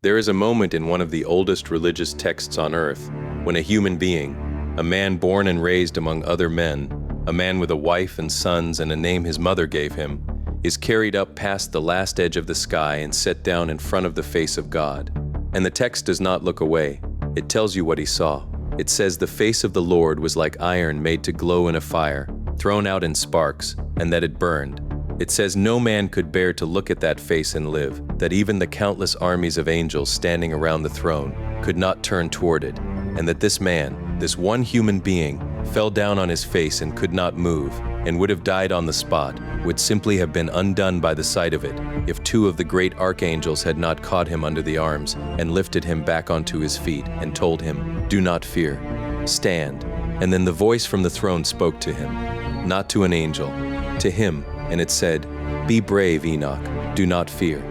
There is a moment in one of the oldest religious texts on earth when a human being, a man born and raised among other men, a man with a wife and sons and a name his mother gave him, is carried up past the last edge of the sky and set down in front of the face of God. And the text does not look away. It tells you what he saw. It says the face of the Lord was like iron made to glow in a fire, thrown out in sparks, and that it burned. It says no man could bear to look at that face and live, that even the countless armies of angels standing around the throne could not turn toward it, and that this man, this one human being, fell down on his face and could not move, and would have died on the spot, would simply have been undone by the sight of it, if two of the great archangels had not caught him under the arms and lifted him back onto his feet and told him, "Do not fear, stand." And then the voice from the throne spoke to him, not to an angel, to him, and it said, "Be brave, Enoch, do not fear.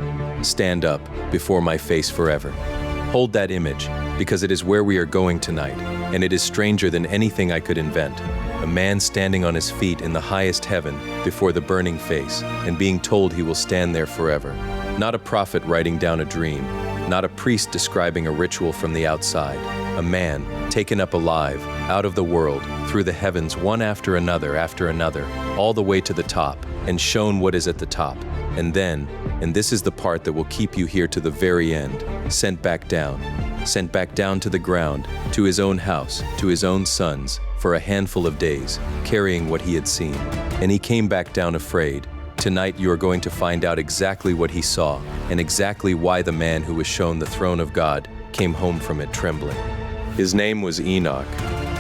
Stand up before my face forever." Hold that image, because it is where we are going tonight, and it is stranger than anything I could invent. A man standing on his feet in the highest heaven before the burning face, and being told he will stand there forever. Not a prophet writing down a dream, not a priest describing a ritual from the outside. A man taken up alive, out of the world, through the heavens one after another, all the way to the top, and shown what is at the top. And then, and this is the part that will keep you here to the very end, sent back down to the ground, to his own house, to his own sons, for a handful of days, carrying what he had seen. And he came back down afraid. Tonight you are going to find out exactly what he saw, and exactly why the man who was shown the throne of God came home from it trembling. His name was Enoch,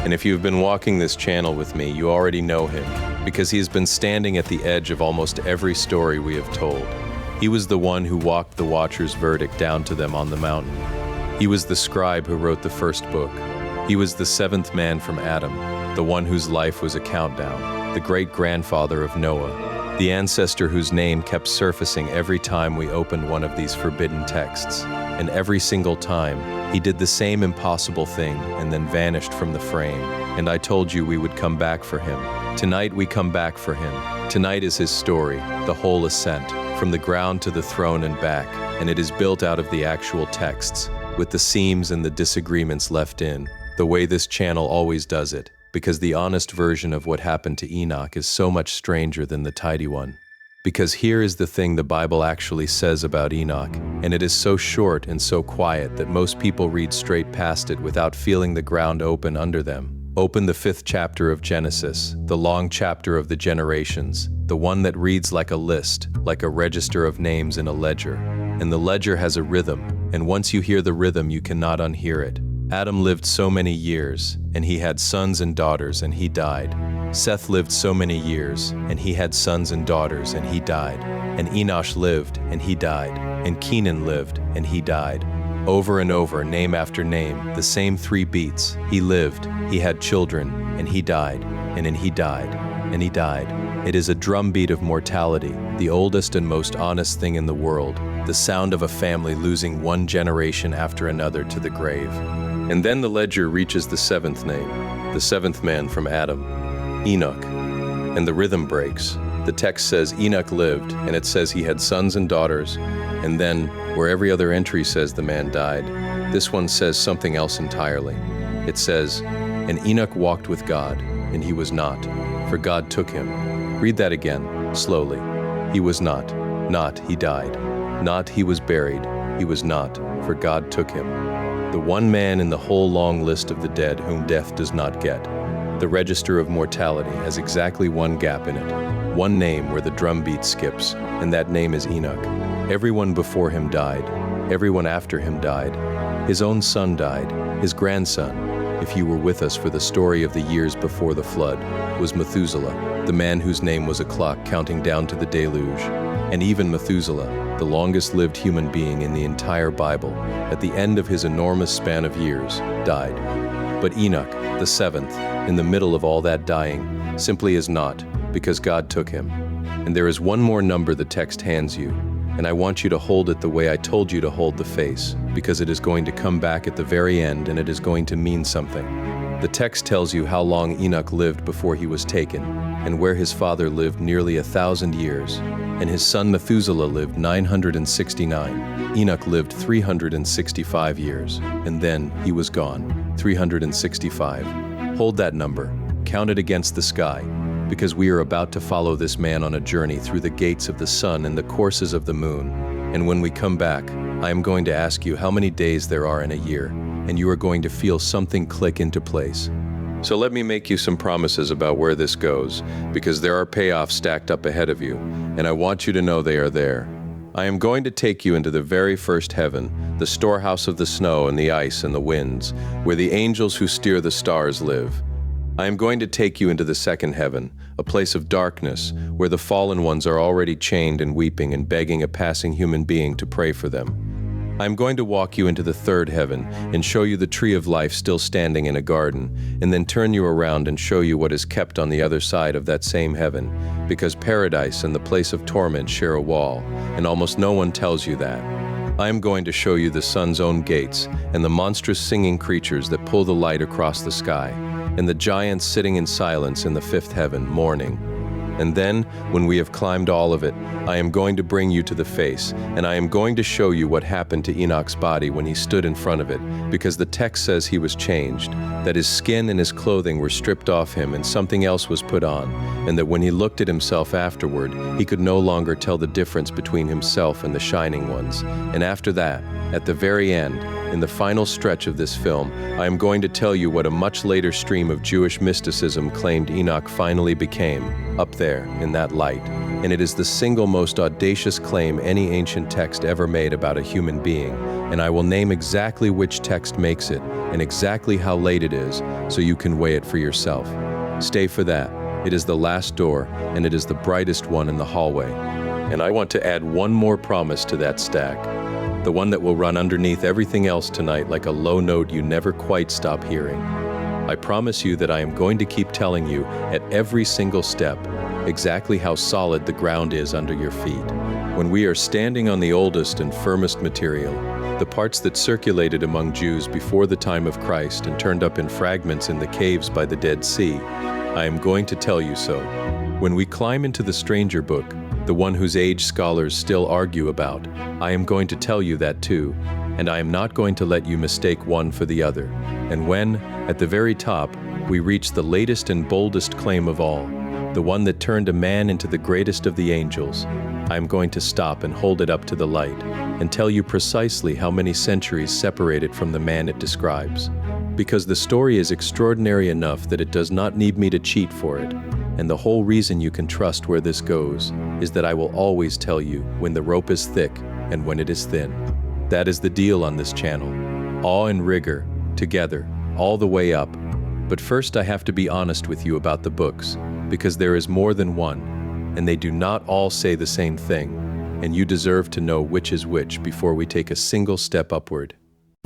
and if you've been walking this channel with me, you already know him, because he has been standing at the edge of almost every story we have told. He was the one who walked the Watcher's verdict down to them on the mountain. He was the scribe who wrote the first book. He was the seventh man from Adam, the one whose life was a countdown, the great-grandfather of Noah, the ancestor whose name kept surfacing every time we opened one of these forbidden texts. And every single time, he did the same impossible thing and then vanished from the frame. And I told you we would come back for him. Tonight we come back for him. Tonight is his story, the whole ascent, from the ground to the throne and back, and it is built out of the actual texts, with the seams and the disagreements left in, the way this channel always does it, because the honest version of what happened to Enoch is so much stranger than the tidy one. Because here is the thing the Bible actually says about Enoch, and it is so short and so quiet that most people read straight past it without feeling the ground open under them. Open the 5th chapter of Genesis, the long chapter of the generations, the one that reads like a list, like a register of names in a ledger. And the ledger has a rhythm, and once you hear the rhythm, you cannot unhear it. Adam lived so many years, and he had sons and daughters, and he died. Seth lived so many years, and he had sons and daughters, and he died. And Enoch lived, and he died. And Kenan lived, and he died. Over and over, name after name, the same 3 beats. He lived, he had children, and he died, and then he died, and he died. It is a drumbeat of mortality, the oldest and most honest thing in the world, the sound of a family losing one generation after another to the grave. And then the ledger reaches the 7th name, the 7th man from Adam, Enoch. And the rhythm breaks. The text says Enoch lived, and it says he had sons and daughters, and then, where every other entry says the man died, this one says something else entirely. It says, "And Enoch walked with God, and he was not, for God took him." Read that again, slowly. He was not, he died. Not, he was buried. He was not, for God took him. The one man in the whole long list of the dead whom death does not get. The register of mortality has exactly one gap in it, one name where the drumbeat skips, and that name is Enoch. Everyone before him died. Everyone after him died. His own son died. His grandson, if you were with us for the story of the years before the flood, was Methuselah, the man whose name was a clock counting down to the deluge. And even Methuselah, the longest-lived human being in the entire Bible, at the end of his enormous span of years, died. But Enoch, the 7th, in the middle of all that dying, simply is not, because God took him. And there is one more number the text hands you, and I want you to hold it the way I told you to hold the face, because it is going to come back at the very end and it is going to mean something. The text tells you how long Enoch lived before he was taken, and where his father lived nearly 1,000 years, and his son Methuselah lived 969. Enoch lived 365 years, and then he was gone. 365. Hold that number, count it against the sky, because we are about to follow this man on a journey through the gates of the sun and the courses of the moon. And when we come back, I am going to ask you how many days there are in a year, and you are going to feel something click into place. So let me make you some promises about where this goes, because there are payoffs stacked up ahead of you, and I want you to know they are there. I am going to take you into the very first heaven, the storehouse of the snow and the ice and the winds, where the angels who steer the stars live. I am going to take you into the second heaven, a place of darkness, where the fallen ones are already chained and weeping and begging a passing human being to pray for them. I am going to walk you into the third heaven and show you the tree of life still standing in a garden, and then turn you around and show you what is kept on the other side of that same heaven, because paradise and the place of torment share a wall, and almost no one tells you that. I am going to show you the sun's own gates and the monstrous singing creatures that pull the light across the sky, and the giants sitting in silence in the fifth heaven, mourning. And then, when we have climbed all of it, I am going to bring you to the face, and I am going to show you what happened to Enoch's body when he stood in front of it, because the text says he was changed, that his skin and his clothing were stripped off him and something else was put on, and that when he looked at himself afterward, he could no longer tell the difference between himself and the shining ones. And after that, at the very end, in the final stretch of this film, I am going to tell you what a much later stream of Jewish mysticism claimed Enoch finally became, up there in that light. And it is the single most audacious claim any ancient text ever made about a human being, and I will name exactly which text makes it, and exactly how late it is, so you can weigh it for yourself. Stay for that. It is the last door, and it is the brightest one in the hallway. And I want to add one more promise to that stack. The one that will run underneath everything else tonight like a low note you never quite stop hearing. I promise you that I am going to keep telling you at every single step exactly how solid the ground is under your feet. When we are standing on the oldest and firmest material, the parts that circulated among Jews before the time of Christ and turned up in fragments in the caves by the Dead Sea, I am going to tell you so. When we climb into the stranger book, the one whose age scholars still argue about, I am going to tell you that too, and I am not going to let you mistake one for the other. And when, at the very top, we reach the latest and boldest claim of all, the one that turned a man into the greatest of the angels, I am going to stop and hold it up to the light and tell you precisely how many centuries separate it from the man it describes. Because the story is extraordinary enough that it does not need me to cheat for it, and the whole reason you can trust where this goes is that I will always tell you when the rope is thick and when it is thin. That is the deal on this channel. Awe and rigor, together, all the way up. But first I have to be honest with you about the books, because there is more than one, and they do not all say the same thing, and you deserve to know which is which before we take a single step upward.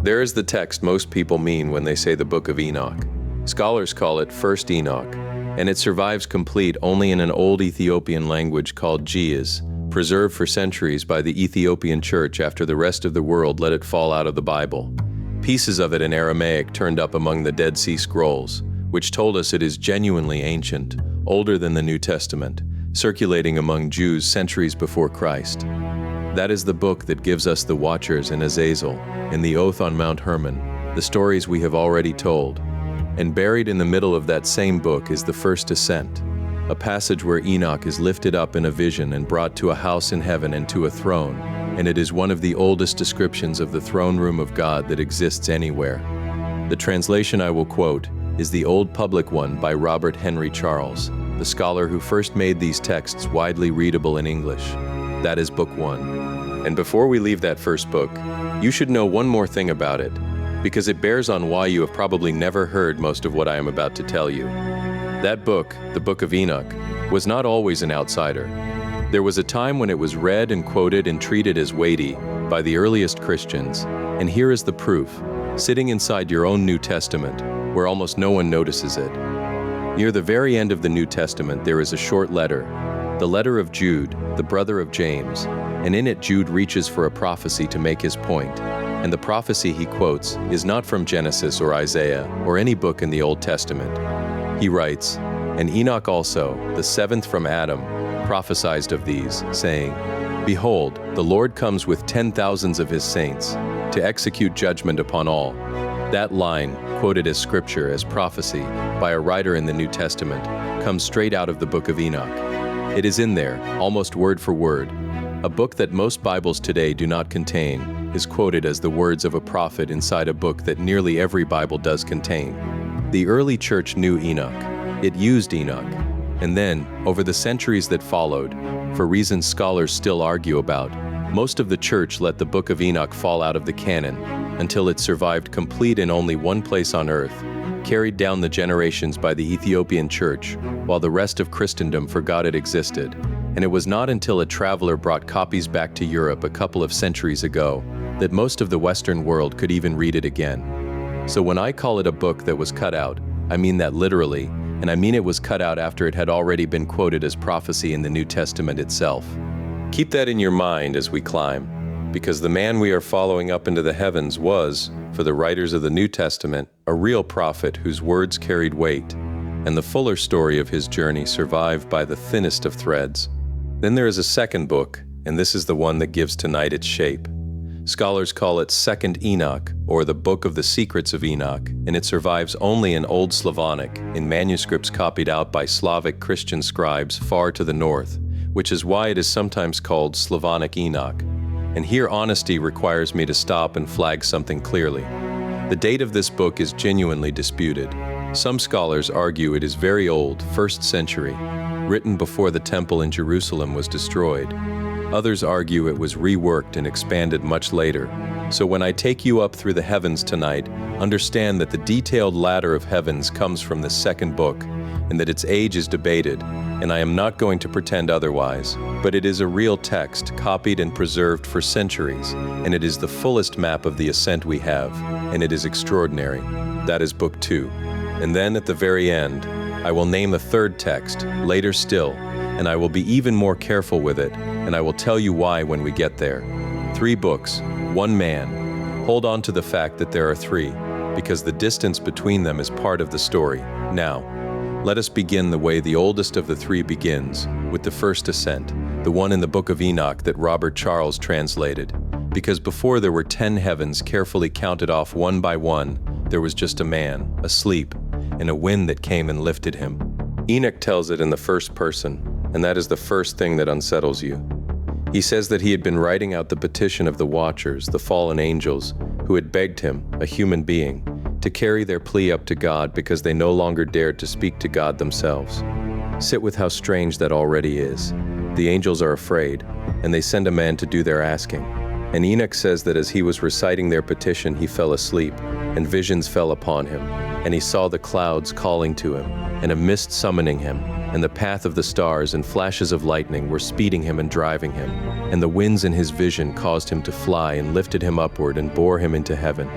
There is the text most people mean when they say the Book of Enoch. Scholars call it First Enoch, and it survives complete only in an old Ethiopian language called Ge'ez, preserved for centuries by the Ethiopian church after the rest of the world let it fall out of the Bible. Pieces of it in Aramaic turned up among the Dead Sea Scrolls, which told us it is genuinely ancient, older than the New Testament, circulating among Jews centuries before Christ. That is the book that gives us the Watchers in Azazel, and the Oath on Mount Hermon, the stories we have already told. And buried in the middle of that same book is the First Ascent, a passage where Enoch is lifted up in a vision and brought to a house in heaven and to a throne, and it is one of the oldest descriptions of the throne room of God that exists anywhere. The translation I will quote is the Old Public One by Robert Henry Charles, the scholar who first made these texts widely readable in English. That is Book 1. And before we leave that first book, you should know one more thing about it, because it bears on why you have probably never heard most of what I am about to tell you. That book, the Book of Enoch, was not always an outsider. There was a time when it was read and quoted and treated as weighty by the earliest Christians, and here is the proof, sitting inside your own New Testament, where almost no one notices it. Near the very end of the New Testament there is a short letter, the letter of Jude, the brother of James, and in it Jude reaches for a prophecy to make his point, and the prophecy he quotes is not from Genesis or Isaiah or any book in the Old Testament. He writes, And Enoch also, the seventh from Adam, prophesied of these, saying, Behold, the Lord comes with 10,000s of his saints, to execute judgment upon all. That line, quoted as scripture, as prophecy, by a writer in the New Testament, comes straight out of the book of Enoch. It is in there, almost word for word. A book that most Bibles today do not contain is quoted as the words of a prophet inside a book that nearly every Bible does contain. The early church knew Enoch. It used Enoch. And then, over the centuries that followed, for reasons scholars still argue about, most of the church let the book of Enoch fall out of the canon until it survived complete in only one place on earth, carried down the generations by the Ethiopian church, while the rest of Christendom forgot it existed. And it was not until a traveler brought copies back to Europe a couple of centuries ago that most of the Western world could even read it again. So when I call it a book that was cut out, I mean that literally, and I mean it was cut out after it had already been quoted as prophecy in the New Testament itself. Keep that in your mind as we climb, because the man we are following up into the heavens was, for the writers of the New Testament, a real prophet whose words carried weight, and the fuller story of his journey survived by the thinnest of threads. Then there is a second book, and this is the one that gives tonight its shape. Scholars call it Second Enoch, or the Book of the Secrets of Enoch, and it survives only in Old Slavonic, in manuscripts copied out by Slavic Christian scribes far to the north, which is why it is sometimes called Slavonic Enoch. And here honesty requires me to stop and flag something clearly. The date of this book is genuinely disputed. Some scholars argue it is very old, 1st century, written before the temple in Jerusalem was destroyed. Others argue it was reworked and expanded much later. So when I take you up through the heavens tonight, understand that the detailed ladder of heavens comes from this second book, and that its age is debated, and I am not going to pretend otherwise, but it is a real text, copied and preserved for centuries, and it is the fullest map of the ascent we have, and it is extraordinary. That is Book 2. And then at the very end, I will name a third text, later still, and I will be even more careful with it, and I will tell you why when we get there. 3 books, 1 man. Hold on to the fact that there are 3, because the distance between them is part of the story. Now, let us begin the way the oldest of the 3 begins, with the First Ascent, the one in the Book of Enoch that Robert Charles translated. Because before there were 10 heavens carefully counted off one by one, there was just a man, asleep, and a wind that came and lifted him. Enoch tells it in the first person, and that is the first thing that unsettles you. He says that he had been writing out the petition of the Watchers, the fallen angels, who had begged him, a human being, to carry their plea up to God because they no longer dared to speak to God themselves. Sit with how strange that already is. The angels are afraid, and they send a man to do their asking. And Enoch says that as he was reciting their petition, he fell asleep, and visions fell upon him, and he saw the clouds calling to him, and a mist summoning him, and the path of the stars and flashes of lightning were speeding him and driving him, and the winds in his vision caused him to fly and lifted him upward and bore him into heaven.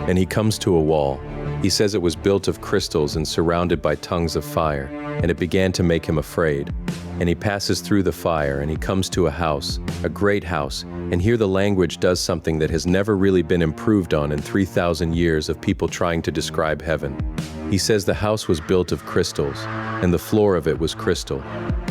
And he comes to a wall. He says it was built of crystals and surrounded by tongues of fire, and it began to make him afraid. And he passes through the fire, and he comes to a house, a great house, and here the language does something that has never really been improved on in 3,000 years of people trying to describe heaven. He says the house was built of crystals, and the floor of it was crystal,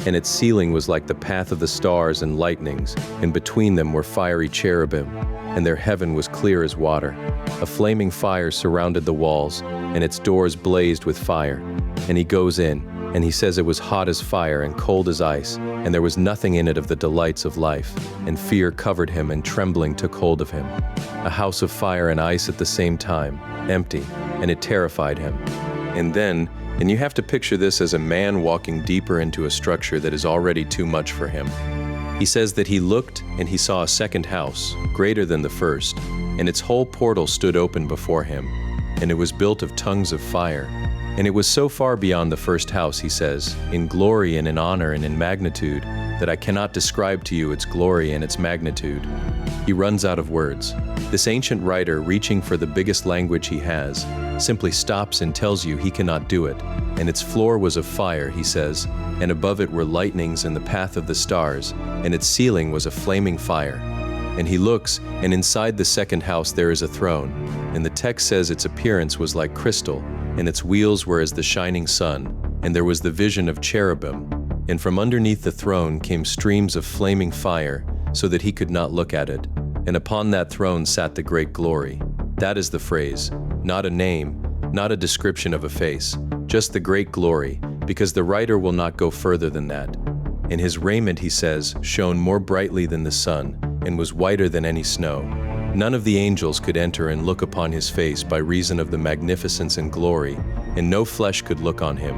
and its ceiling was like the path of the stars and lightnings, and between them were fiery cherubim, and their heaven was clear as water. A flaming fire surrounded the walls, and its doors blazed with fire. And he goes in, and he says it was hot as fire and cold as ice, and there was nothing in it of the delights of life, and fear covered him and trembling took hold of him. A house of fire and ice at the same time, empty, and it terrified him. And you have to picture this as a man walking deeper into a structure that is already too much for him. He says that he looked and he saw a second house, greater than the first, and its whole portal stood open before him, and it was built of tongues of fire. And it was so far beyond the first house, he says, in glory and in honor and in magnitude, that I cannot describe to you its glory and its magnitude. He runs out of words. This ancient writer, reaching for the biggest language he has, simply stops and tells you he cannot do it. And its floor was of fire, he says, and above it were lightnings in the path of the stars, and its ceiling was a flaming fire. And he looks, and inside the second house there is a throne, and the text says its appearance was like crystal, and its wheels were as the shining sun, And there was the vision of cherubim, and from underneath the throne came streams of flaming fire, so that he could not look at it. And upon that throne sat the great glory. That is the phrase, not a name, not a description of a face, just the great glory, because the writer will not go further than that. And his raiment, he says, shone more brightly than the sun, and was whiter than any snow. None of the angels could enter and look upon his face by reason of the magnificence and glory, and no flesh could look on him.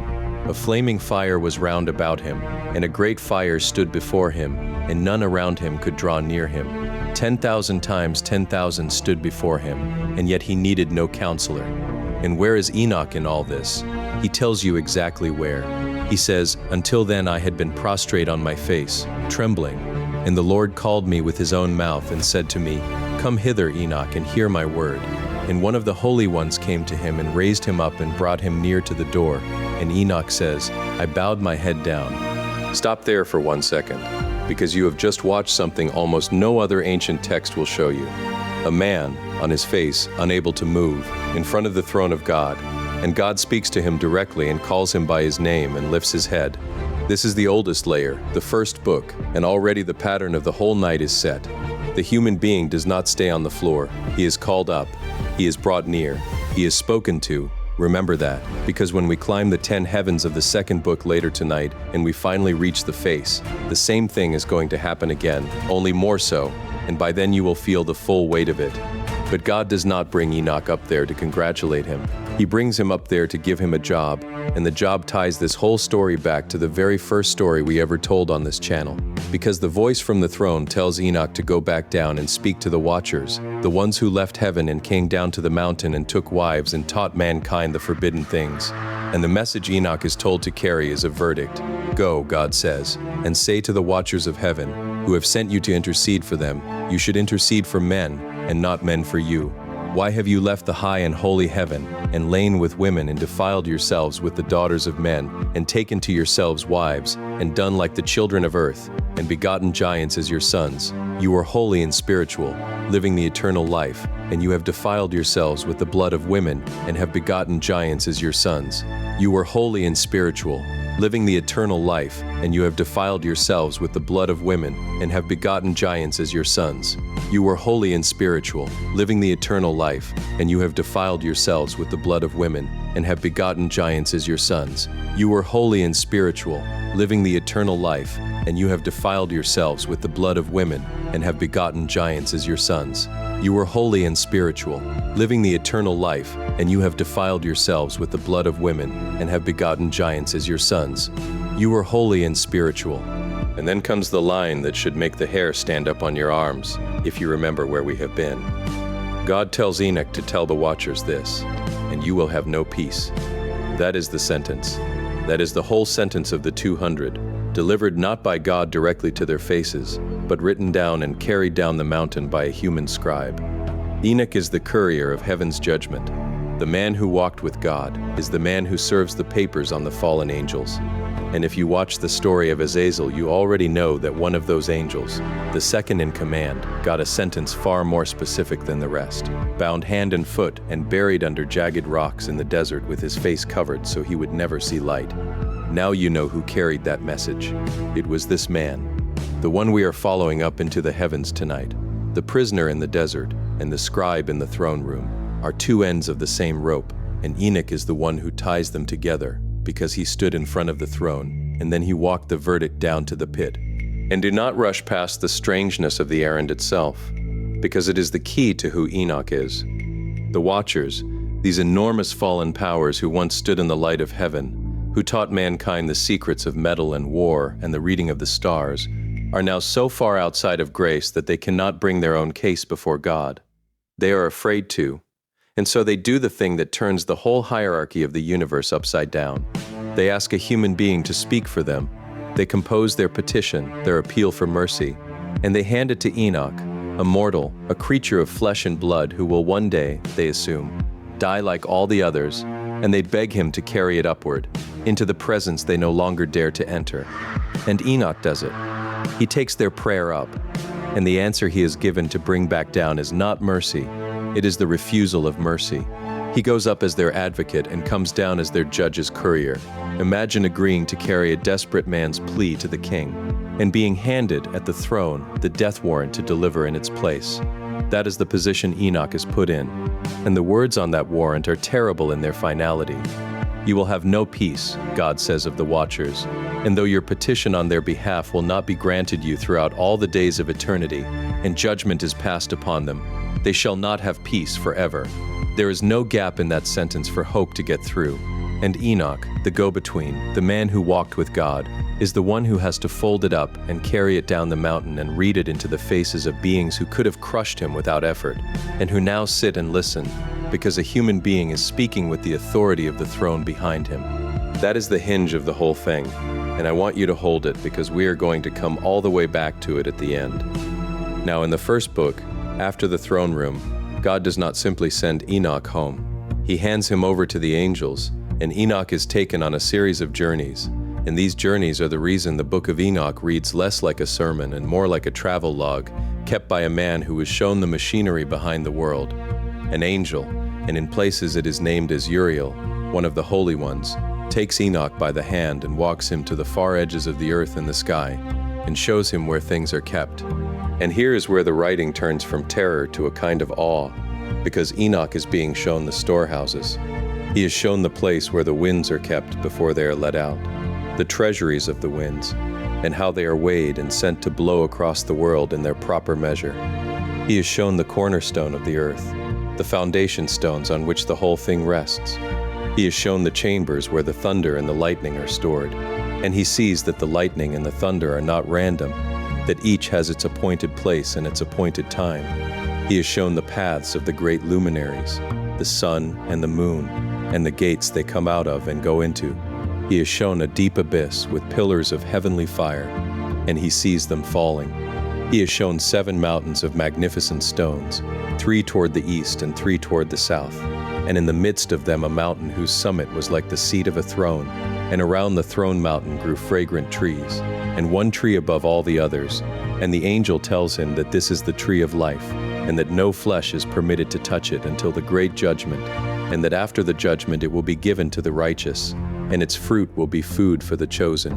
A flaming fire was round about him, and a great fire stood before him, and none around him could draw near him. 10,000 times 10,000 stood before him, and yet he needed no counselor. And where is Enoch in all this? He tells you exactly where. He says, "Until then I had been prostrate on my face, trembling. And the Lord called me with his own mouth and said to me, 'Come hither, Enoch, and hear my word.' And one of the holy ones came to him and raised him up and brought him near to the door. And Enoch says, 'I bowed my head down.'" Stop there for 1 second, because you have just watched something almost no other ancient text will show you. A man, on his face, unable to move, in front of the throne of God, and God speaks to him directly and calls him by his name and lifts his head. This is the oldest layer, the first book, and already the pattern of the whole night is set. The human being does not stay on the floor. He is called up. He is brought near. He is spoken to. Remember that, because when we climb the 10 heavens of the second book later tonight and we finally reach the face, the same thing is going to happen again, only more so, and by then you will feel the full weight of it. But God does not bring Enoch up there to congratulate him. He brings him up there to give him a job, and the job ties this whole story back to the very first story we ever told on this channel. Because the voice from the throne tells Enoch to go back down and speak to the watchers, the ones who left heaven and came down to the mountain and took wives and taught mankind the forbidden things. And the message Enoch is told to carry is a verdict. Go, God says, and say to the watchers of heaven, who have sent you to intercede for them, you should intercede for men, and not men for you. Why have you left the high and holy heaven, and lain with women, and defiled yourselves with the daughters of men, and taken to yourselves wives, and done like the children of earth, and begotten giants as your sons? You are holy and spiritual, living the eternal life, and you have defiled yourselves with the blood of women, and have begotten giants as your sons. You are holy and spiritual, living the eternal life, and you have defiled yourselves with the blood of women, and have begotten giants as your sons. You are holy and spiritual, living the eternal life, and you have defiled yourselves with the blood of women, and have begotten giants as your sons. You are holy and spiritual, living the eternal life, and you have defiled yourselves with the blood of women, and have begotten giants as your sons. You are holy and spiritual, living the eternal life, and you have defiled yourselves with the blood of women, and have begotten giants as your sons. You are holy and spiritual. And then comes the line that should make the hair stand up on your arms, if you remember where we have been. God tells Enoch to tell the watchers this, and you will have no peace. That is the sentence. That is the whole sentence of the 200, delivered not by God directly to their faces, but written down and carried down the mountain by a human scribe. Enoch is the courier of heaven's judgment. The man who walked with God is the man who serves the papers on the fallen angels. And if you watch the story of Azazel, you already know that one of those angels, the second in command, got a sentence far more specific than the rest. Bound hand and foot and buried under jagged rocks in the desert with his face covered so he would never see light. Now you know who carried that message. It was this man, the one we are following up into the heavens tonight. The prisoner in the desert and the scribe in the throne room are two ends of the same rope, and Enoch is the one who ties them together, because he stood in front of the throne, and then he walked the verdict down to the pit. And do not rush past the strangeness of the errand itself, because it is the key to who Enoch is. The Watchers, these enormous fallen powers who once stood in the light of heaven, who taught mankind the secrets of metal and war and the reading of the stars, are now so far outside of grace that they cannot bring their own case before God. They are afraid to, and so they do the thing that turns the whole hierarchy of the universe upside down. They ask a human being to speak for them. They compose their petition, their appeal for mercy, and they hand it to Enoch, a mortal, a creature of flesh and blood who will one day, they assume, die like all the others, and they beg him to carry it upward, into the presence they no longer dare to enter. And Enoch does it. He takes their prayer up, and the answer he is given to bring back down is not mercy, It is the refusal of mercy. He goes up as their advocate and comes down as their judge's courier. Imagine agreeing to carry a desperate man's plea to the king, and being handed at the throne the death warrant to deliver in its place. That is the position Enoch is put in, and the words on that warrant are terrible in their finality. You will have no peace, God says of the watchers, and though your petition on their behalf will not be granted you throughout all the days of eternity, and judgment is passed upon them, they shall not have peace forever. There is no gap in that sentence for hope to get through. And Enoch, the go-between, the man who walked with God, is the one who has to fold it up and carry it down the mountain and read it into the faces of beings who could have crushed him without effort, and who now sit and listen, because a human being is speaking with the authority of the throne behind him. That is the hinge of the whole thing, and I want you to hold it because we are going to come all the way back to it at the end. Now, in the first book, after the throne room, God does not simply send Enoch home. He hands him over to the angels, and Enoch is taken on a series of journeys, and these journeys are the reason the book of Enoch reads less like a sermon and more like a travel log kept by a man who was shown the machinery behind the world. An angel, and in places it is named as Uriel, one of the holy ones, takes Enoch by the hand and walks him to the far edges of the earth and the sky, and shows him where things are kept. And here is where the writing turns from terror to a kind of awe, because Enoch is being shown the storehouses. He is shown the place where the winds are kept before they are let out, the treasuries of the winds, and how they are weighed and sent to blow across the world in their proper measure. He is shown the cornerstone of the earth, the foundation stones on which the whole thing rests. He is shown the chambers where the thunder and the lightning are stored, and he sees that the lightning and the thunder are not random, that each has its appointed place and its appointed time. He is shown the paths of the great luminaries, the sun and the moon, and the gates they come out of and go into. He is shown a deep abyss with pillars of heavenly fire, and he sees them falling. He is shown 7 mountains of magnificent stones, 3 toward the east and 3 toward the south, and in the midst of them a mountain whose summit was like the seat of a throne, and around the throne mountain grew fragrant trees, and one tree above all the others, and the angel tells him that this is the tree of life, and that no flesh is permitted to touch it until the great judgment, and that after the judgment it will be given to the righteous, and its fruit will be food for the chosen,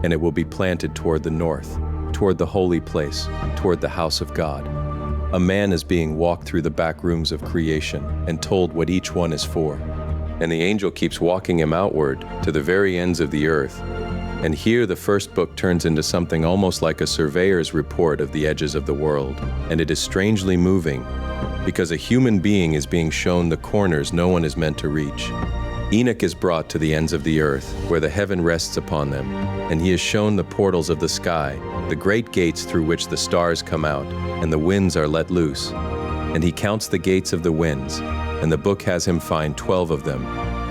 and it will be planted toward the north, toward the holy place, toward the house of God. A man is being walked through the back rooms of creation and told what each one is for. And the angel keeps walking him outward to the very ends of the earth. And here the first book turns into something almost like a surveyor's report of the edges of the world. And it is strangely moving, because a human being is being shown the corners no one is meant to reach. Enoch is brought to the ends of the earth, where the heaven rests upon them, and he is shown the portals of the sky, the great gates through which the stars come out, and the winds are let loose. And he counts the gates of the winds, and the book has him find 12 of them,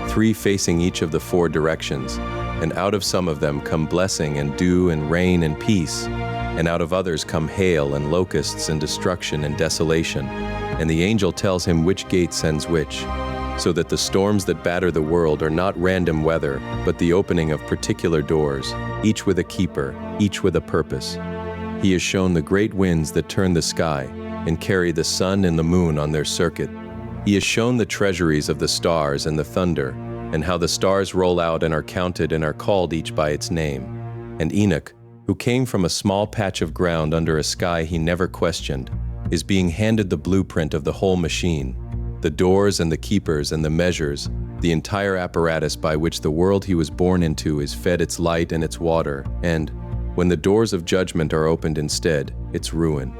3 facing each of the 4 directions, and out of some of them come blessing and dew and rain and peace, and out of others come hail and locusts and destruction and desolation. And the angel tells him which gate sends which, so that the storms that batter the world are not random weather, but the opening of particular doors, each with a keeper, each with a purpose. He is shown the great winds that turn the sky and carry the sun and the moon on their circuit. He is shown the treasuries of the stars and the thunder, and how the stars roll out and are counted and are called each by its name. And Enoch, who came from a small patch of ground under a sky he never questioned, is being handed the blueprint of the whole machine, the doors and the keepers and the measures, the entire apparatus by which the world he was born into is fed its light and its water, and, when the doors of judgment are opened instead, its ruin.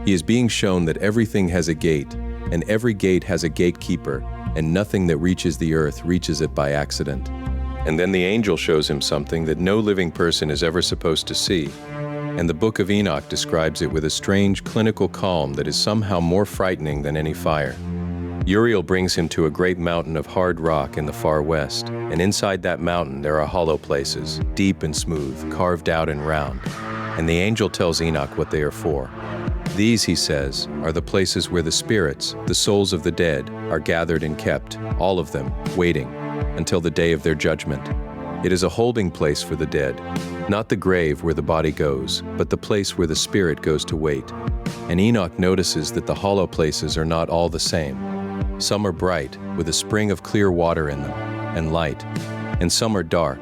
He is being shown that everything has a gate, and every gate has a gatekeeper, and nothing that reaches the earth reaches it by accident. And then the angel shows him something that no living person is ever supposed to see, and the book of Enoch describes it with a strange clinical calm that is somehow more frightening than any fire. Uriel brings him to a great mountain of hard rock in the far west, and inside that mountain there are hollow places, deep and smooth, carved out and round. And the angel tells Enoch what they are for. These, he says, are the places where the spirits, the souls of the dead, are gathered and kept, all of them, waiting, until the day of their judgment. It is a holding place for the dead, not the grave where the body goes, but the place where the spirit goes to wait. And Enoch notices that the hollow places are not all the same. Some are bright, with a spring of clear water in them, and light, and some are dark.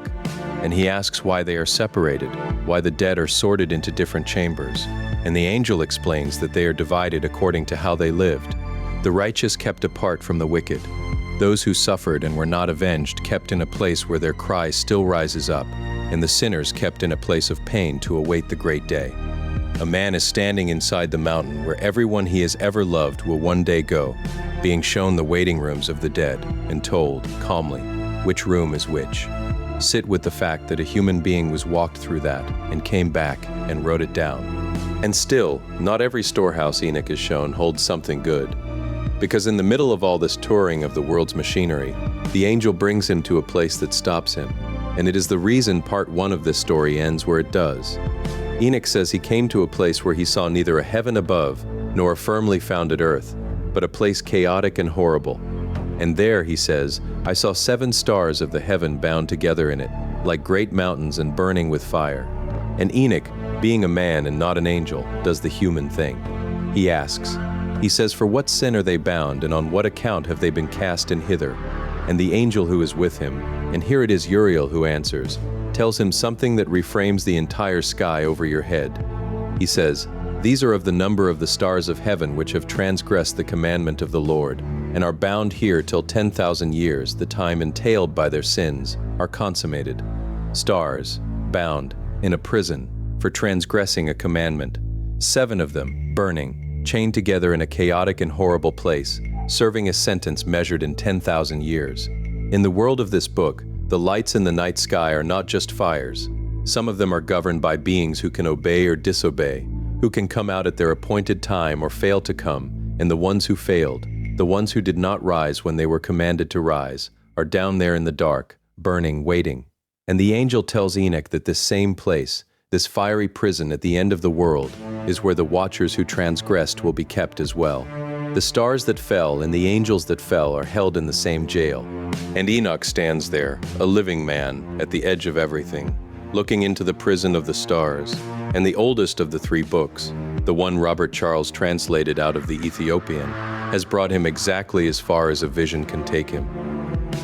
And he asks why they are separated, why the dead are sorted into different chambers. And the angel explains that they are divided according to how they lived. The righteous kept apart from the wicked. Those who suffered and were not avenged kept in a place where their cry still rises up, and the sinners kept in a place of pain to await the great day. A man is standing inside the mountain where everyone he has ever loved will one day go, being shown the waiting rooms of the dead, and told, calmly, which room is which. Sit with the fact that a human being was walked through that, and came back, and wrote it down. And still, not every storehouse Enoch is shown holds something good. Because in the middle of all this touring of the world's machinery, the angel brings him to a place that stops him, and it is the reason part 1 of this story ends where it does. Enoch says he came to a place where he saw neither a heaven above, nor a firmly founded earth, but a place chaotic and horrible. And there, he says, I saw 7 stars of the heaven bound together in it, like great mountains and burning with fire. And Enoch, being a man and not an angel, does the human thing. He asks, he says, for what sin are they bound, and on what account have they been cast in hither? And the angel who is with him, and here it is Uriel who answers, tells him something that reframes the entire sky over your head. He says, these are of the number of the stars of heaven which have transgressed the commandment of the Lord, and are bound here till 10,000 years, the time entailed by their sins, are consummated. Stars, bound, in a prison, for transgressing a commandment. 7 of them, burning, chained together in a chaotic and horrible place, serving a sentence measured in 10,000 years. In the world of this book, the lights in the night sky are not just fires. Some of them are governed by beings who can obey or disobey, who can come out at their appointed time or fail to come, and the ones who failed, the ones who did not rise when they were commanded to rise, are down there in the dark, burning, waiting. And the angel tells Enoch that this same place, this fiery prison at the end of the world, is where the watchers who transgressed will be kept as well. The stars that fell and the angels that fell are held in the same jail. And Enoch stands there, a living man, at the edge of everything, looking into the prison of the stars. And the oldest of the 3 books, the one Robert Charles translated out of the Ethiopian, has brought him exactly as far as a vision can take him.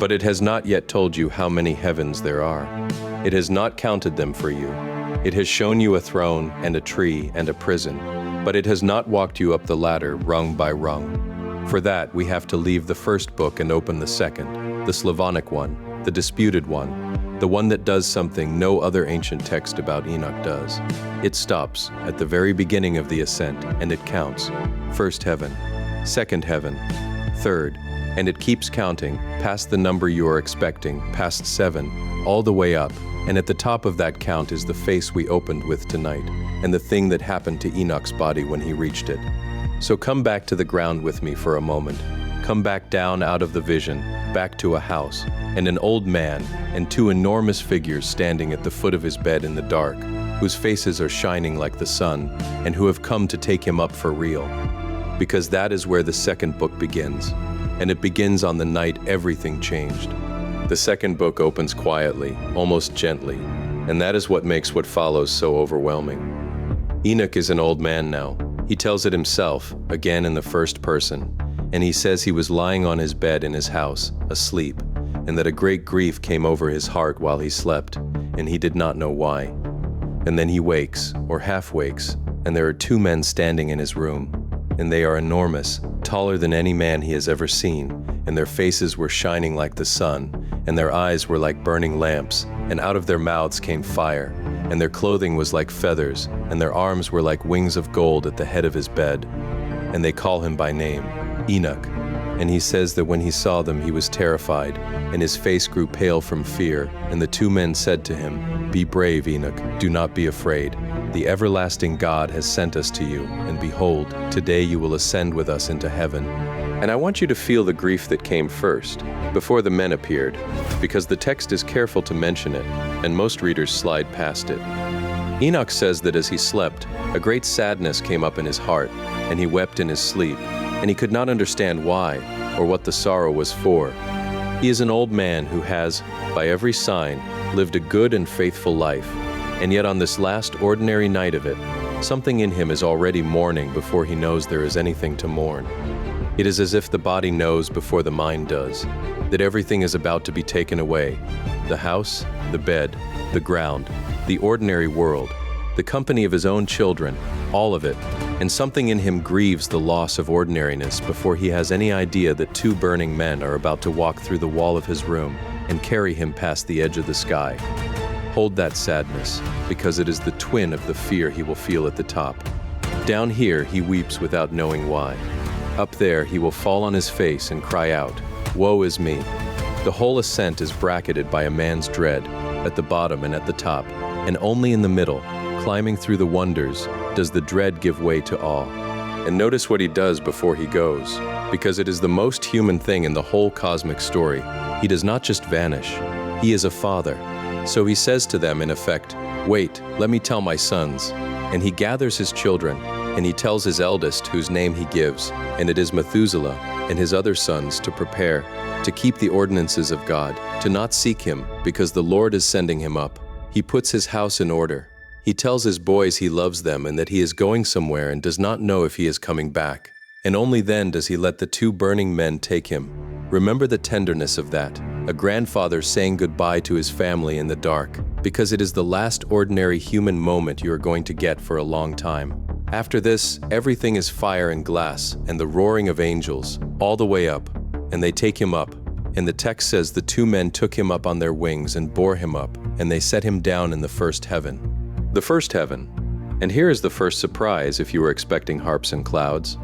But it has not yet told you how many heavens there are. It has not counted them for you. It has shown you a throne and a tree and a prison, but it has not walked you up the ladder rung by rung. For that, we have to leave the first book and open the second, the Slavonic one, the disputed one, the one that does something no other ancient text about Enoch does. It stops at the very beginning of the ascent, and it counts. First heaven, second heaven, third, and it keeps counting, past the number you are expecting, past 7, all the way up. And at the top of that count is the face we opened with tonight, and the thing that happened to Enoch's body when he reached it. So come back to the ground with me for a moment. Come back down out of the vision, back to a house, and an old man, and 2 enormous figures standing at the foot of his bed in the dark, whose faces are shining like the sun, and who have come to take him up for real. Because that is where the second book begins, and it begins on the night everything changed. The second book opens quietly, almost gently, and that is what makes what follows so overwhelming. Enoch is an old man now. He tells it himself, again in the first person, and he says he was lying on his bed in his house, asleep, and that a great grief came over his heart while he slept, and he did not know why. And then he wakes, or half wakes, and there are 2 men standing in his room, and they are enormous, taller than any man he has ever seen, and their faces were shining like the sun, and their eyes were like burning lamps, and out of their mouths came fire, and their clothing was like feathers, and their arms were like wings of gold at the head of his bed. And they call him by name, Enoch. And he says that when he saw them he was terrified, and his face grew pale from fear, and the 2 men said to him, Be brave, Enoch, do not be afraid. The everlasting God has sent us to you, and behold, today you will ascend with us into heaven. And I want you to feel the grief that came first, before the men appeared, because the text is careful to mention it, and most readers slide past it. Enoch says that as he slept, a great sadness came up in his heart, and he wept in his sleep, and he could not understand why, or what the sorrow was for. He is an old man who has, by every sign, lived a good and faithful life, and yet on this last ordinary night of it, something in him is already mourning before he knows there is anything to mourn. It is as if the body knows before the mind does, that everything is about to be taken away: the house, the bed, the ground, the ordinary world, the company of his own children, all of it, and something in him grieves the loss of ordinariness before he has any idea that two burning men are about to walk through the wall of his room and carry him past the edge of the sky. Hold that sadness, because it is the twin of the fear he will feel at the top. Down here he weeps without knowing why. Up there he will fall on his face and cry out, "Woe is me!" The whole ascent is bracketed by a man's dread, at the bottom and at the top, and only in the middle, climbing through the wonders, does the dread give way to awe. And notice what he does before he goes, because it is the most human thing in the whole cosmic story. He does not just vanish, he is a father. So he says to them in effect, "Wait, let me tell my sons." And he gathers his children, and he tells his eldest, whose name he gives, and it is Methuselah, and his other sons to prepare, to keep the ordinances of God, to not seek him, because the Lord is sending him up. He puts his house in order. He tells his boys he loves them and that he is going somewhere and does not know if he is coming back. And only then does he let the two burning men take him. Remember the tenderness of that, a grandfather saying goodbye to his family in the dark, because it is the last ordinary human moment you are going to get for a long time. After this, everything is fire and glass and the roaring of angels, all the way up, and they take him up. And the text says the two men took him up on their wings and bore him up, and they set him down in the first heaven. The first heaven. And here is the first surprise if you were expecting harps and clouds.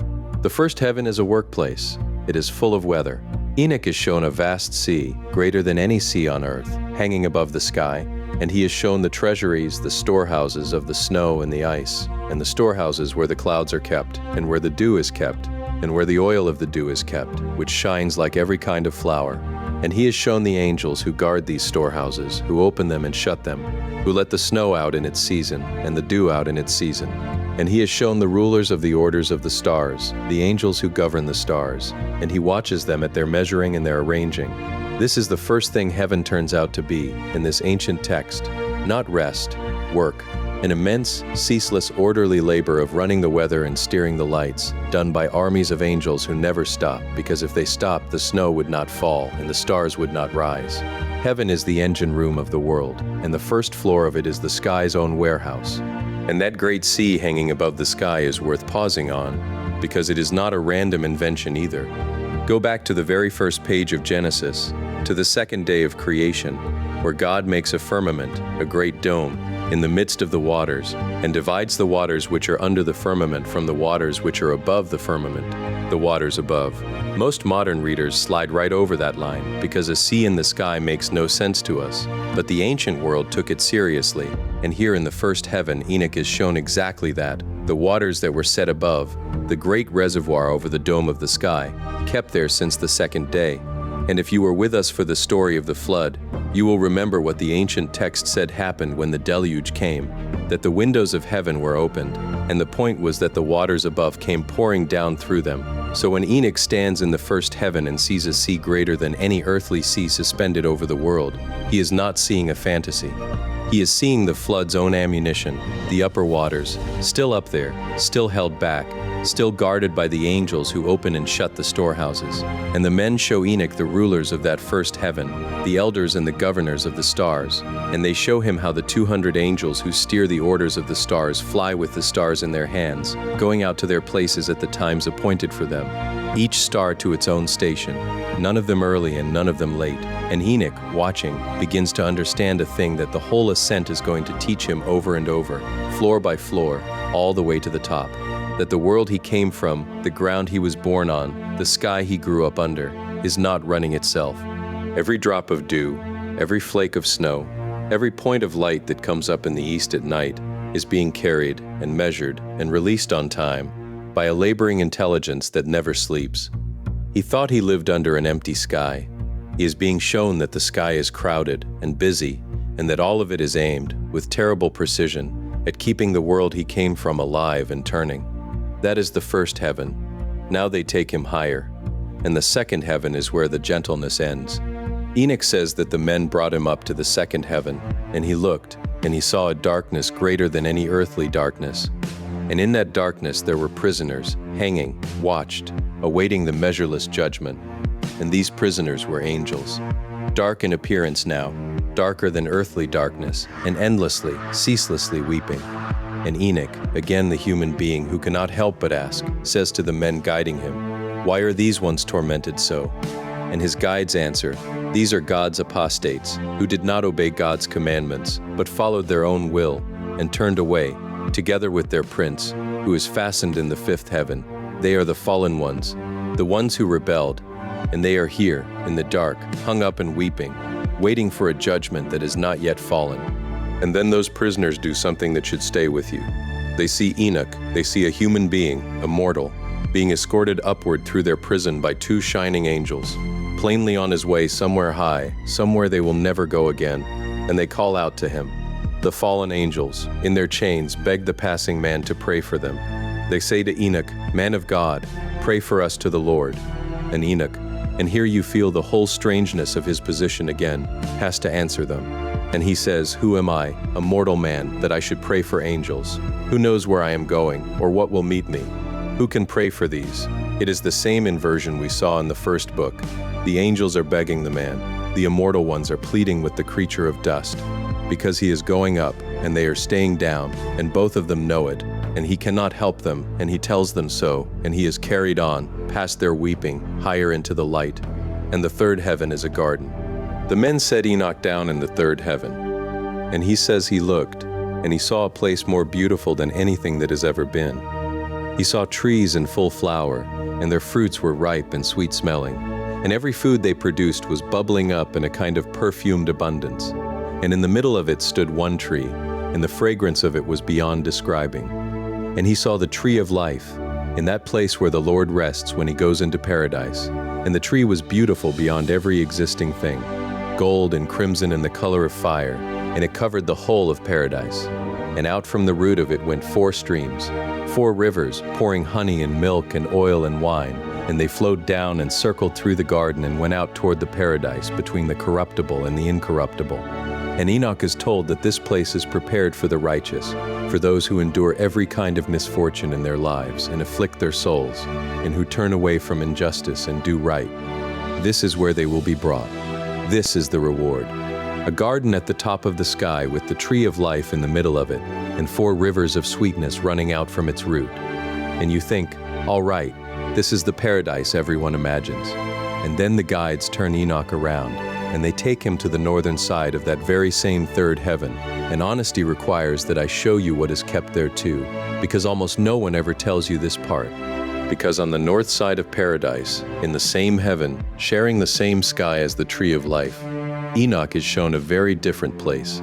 The first heaven is a workplace. It is full of weather. Enoch is shown a vast sea, greater than any sea on earth, hanging above the sky, and he is shown the treasuries, the storehouses of the snow and the ice, and the storehouses where the clouds are kept, and where the dew is kept, and where the oil of the dew is kept, which shines like every kind of flower. And he has shown the angels who guard these storehouses, who open them and shut them, who let the snow out in its season, and the dew out in its season. And he has shown the rulers of the orders of the stars, the angels who govern the stars, and he watches them at their measuring and their arranging. This is the first thing heaven turns out to be in this ancient text: not rest, work, an immense, ceaseless, orderly labor of running the weather and steering the lights, done by armies of angels who never stop, because if they stopped, the snow would not fall and the stars would not rise. Heaven is the engine room of the world, and the first floor of it is the sky's own warehouse. And that great sea hanging above the sky is worth pausing on, because it is not a random invention either. Go back to the very first page of Genesis, to the second day of creation, where God makes a firmament, a great dome, in the midst of the waters, and divides the waters which are under the firmament from the waters which are above the firmament, the waters above. Most modern readers slide right over that line, because a sea in the sky makes no sense to us. But the ancient world took it seriously, and here in the first heaven Enoch is shown exactly that: the waters that were set above, the great reservoir over the dome of the sky, kept there since the second day. And if you were with us for the story of the flood, you will remember what the ancient text said happened when the deluge came, that the windows of heaven were opened, and the point was that the waters above came pouring down through them. So when Enoch stands in the first heaven and sees a sea greater than any earthly sea suspended over the world, he is not seeing a fantasy. He is seeing the flood's own ammunition, the upper waters, still up there, still held back, still guarded by the angels who open and shut the storehouses. And the men show Enoch the rulers of that first heaven, the elders and the governors of the stars, and they show him how the 200 angels who steer the orders of the stars fly with the stars in their hands, going out to their places at the times appointed for them, each star to its own station, none of them early and none of them late. And Enoch, watching, begins to understand a thing that the whole ascent is going to teach him over and over, floor by floor, all the way to the top. That the world he came from, the ground he was born on, the sky he grew up under, is not running itself. Every drop of dew, every flake of snow, every point of light that comes up in the east at night is being carried and measured and released on time by a laboring intelligence that never sleeps. He thought he lived under an empty sky. He is being shown that the sky is crowded and busy, and that all of it is aimed, with terrible precision, at keeping the world he came from alive and turning. That is the first heaven. Now they take him higher. And the second heaven is where the gentleness ends. Enoch says that the men brought him up to the second heaven, and he looked, and he saw a darkness greater than any earthly darkness. And in that darkness there were prisoners, hanging, watched, awaiting the measureless judgment. And these prisoners were angels. Dark in appearance now, darker than earthly darkness, and endlessly, ceaselessly weeping. And Enoch, again the human being who cannot help but ask, says to the men guiding him, "Why are these ones tormented so?" And his guides answer, "These are God's apostates, who did not obey God's commandments, but followed their own will, and turned away, together with their prince, who is fastened in the fifth heaven. They are the fallen ones, the ones who rebelled, and they are here, in the dark, hung up and weeping, waiting for a judgment that is not yet fallen." And then those prisoners do something that should stay with you. They see Enoch, they see a human being, a mortal, being escorted upward through their prison by two shining angels, plainly on his way somewhere high, somewhere they will never go again, and they call out to him. The fallen angels, in their chains, beg the passing man to pray for them. They say to Enoch, "Man of God, pray for us to the Lord." And Enoch, and here you feel the whole strangeness of his position again, has to answer them. And he says, "Who am I, a mortal man, that I should pray for angels? Who knows where I am going, or what will meet me? Who can pray for these?" It is the same inversion we saw in the first book. The angels are begging the man. The immortal ones are pleading with the creature of dust, because he is going up, and they are staying down, and both of them know it, and he cannot help them, and he tells them so, and he is carried on, past their weeping, higher into the light. And the third heaven is a garden. The men set Enoch down in the third heaven, and he says he looked, and he saw a place more beautiful than anything that has ever been. He saw trees in full flower, and their fruits were ripe and sweet-smelling, and every food they produced was bubbling up in a kind of perfumed abundance. And in the middle of it stood one tree, and the fragrance of it was beyond describing. And he saw the tree of life, in that place where the Lord rests when he goes into paradise. And the tree was beautiful beyond every existing thing, gold and crimson in the color of fire, and it covered the whole of paradise. And out from the root of it went 4 streams, 4 rivers, pouring honey and milk and oil and wine, and they flowed down and circled through the garden and went out toward the paradise between the corruptible and the incorruptible. And Enoch is told that this place is prepared for the righteous, for those who endure every kind of misfortune in their lives and afflict their souls, and who turn away from injustice and do right. This is where they will be brought. This is the reward. A garden at the top of the sky with the tree of life in the middle of it, and 4 rivers of sweetness running out from its root. And you think, all right, this is the paradise everyone imagines. And then the guides turn Enoch around, and they take him to the northern side of that very same third heaven. And honesty requires that I show you what is kept there too, because almost no one ever tells you this part. Because on the north side of paradise, in the same heaven, sharing the same sky as the tree of life, Enoch is shown a very different place.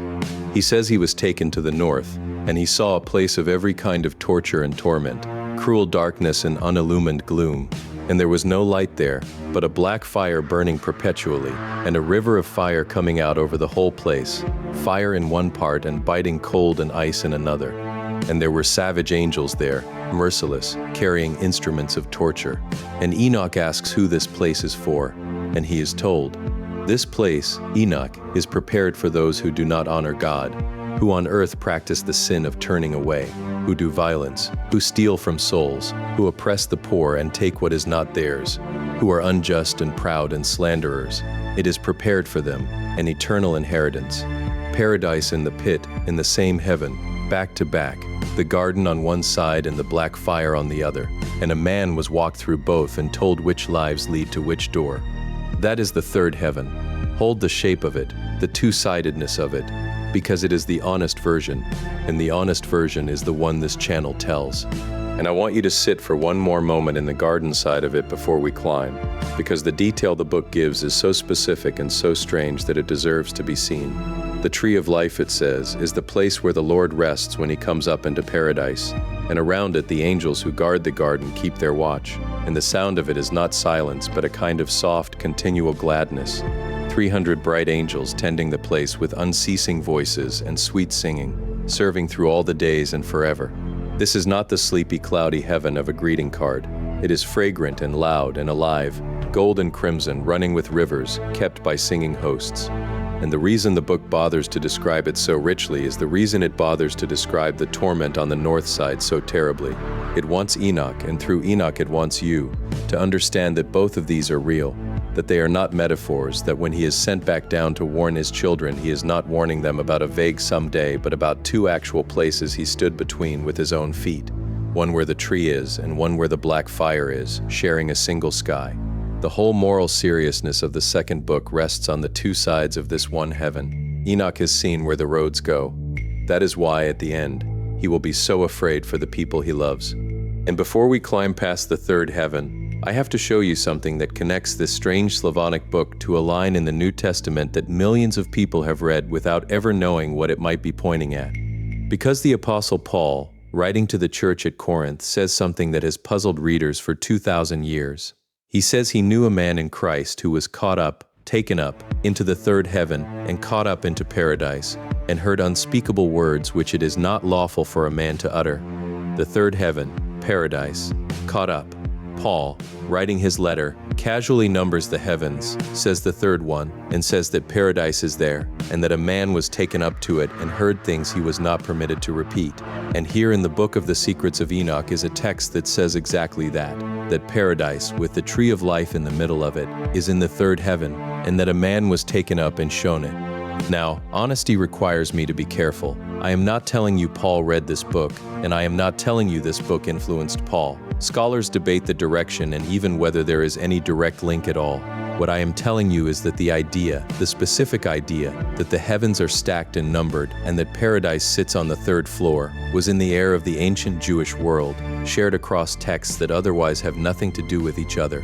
He says he was taken to the north, and he saw a place of every kind of torture and torment, cruel darkness and unillumined gloom. And there was no light there, but a black fire burning perpetually, and a river of fire coming out over the whole place, fire in one part and biting cold and ice in another. And there were savage angels there, merciless, carrying instruments of torture. And Enoch asks who this place is for, and he is told, "This place, Enoch, is prepared for those who do not honor God, who on earth practice the sin of turning away, who do violence, who steal from souls, who oppress the poor and take what is not theirs, who are unjust and proud and slanderers. It is prepared for them, an eternal inheritance. Paradise in the pit, in the same heaven, back to back, the garden on one side and the black fire on the other, and a man was walked through both and told which lives lead to which door. That is the third heaven. Hold the shape of it, the two-sidedness of it, because it is the honest version, and the honest version is the one this channel tells. And I want you to sit for one more moment in the garden side of it before we climb, because the detail the book gives is so specific and so strange that it deserves to be seen. The tree of life, it says, is the place where the Lord rests when he comes up into paradise, and around it the angels who guard the garden keep their watch, and the sound of it is not silence but a kind of soft, continual gladness. 300 bright angels tending the place with unceasing voices and sweet singing, serving through all the days and forever. This is not the sleepy, cloudy heaven of a greeting card. It is fragrant and loud and alive, gold and crimson, running with rivers, kept by singing hosts. And the reason the book bothers to describe it so richly is the reason it bothers to describe the torment on the north side so terribly. It wants Enoch, and through Enoch it wants you, to understand that both of these are real, that they are not metaphors, that when he is sent back down to warn his children, he is not warning them about a vague someday, but about two actual places he stood between with his own feet, one where the tree is and one where the black fire is, sharing a single sky. The whole moral seriousness of the second book rests on the two sides of this one heaven. Enoch has seen where the roads go. That is why, at the end, he will be so afraid for the people he loves. And before we climb past the third heaven, I have to show you something that connects this strange Slavonic book to a line in the New Testament that millions of people have read without ever knowing what it might be pointing at. Because the Apostle Paul, writing to the church at Corinth, says something that has puzzled readers for 2,000 years. He says he knew a man in Christ who was caught up, taken up, into the third heaven, and caught up into paradise, and heard unspeakable words which it is not lawful for a man to utter. The third heaven, paradise, caught up. Paul, writing his letter, casually numbers the heavens, says the third one, and says that paradise is there, and that a man was taken up to it and heard things he was not permitted to repeat. And here in the book of the Secrets of Enoch is a text that says exactly that paradise, with the tree of life in the middle of it, is in the third heaven, and that a man was taken up and shown it. Now, honesty requires me to be careful. I am not telling you Paul read this book, and I am not telling you this book influenced Paul. Scholars debate the direction and even whether there is any direct link at all. What I am telling you is that the idea, the specific idea, that the heavens are stacked and numbered and that paradise sits on the third floor, was in the air of the ancient Jewish world, shared across texts that otherwise have nothing to do with each other.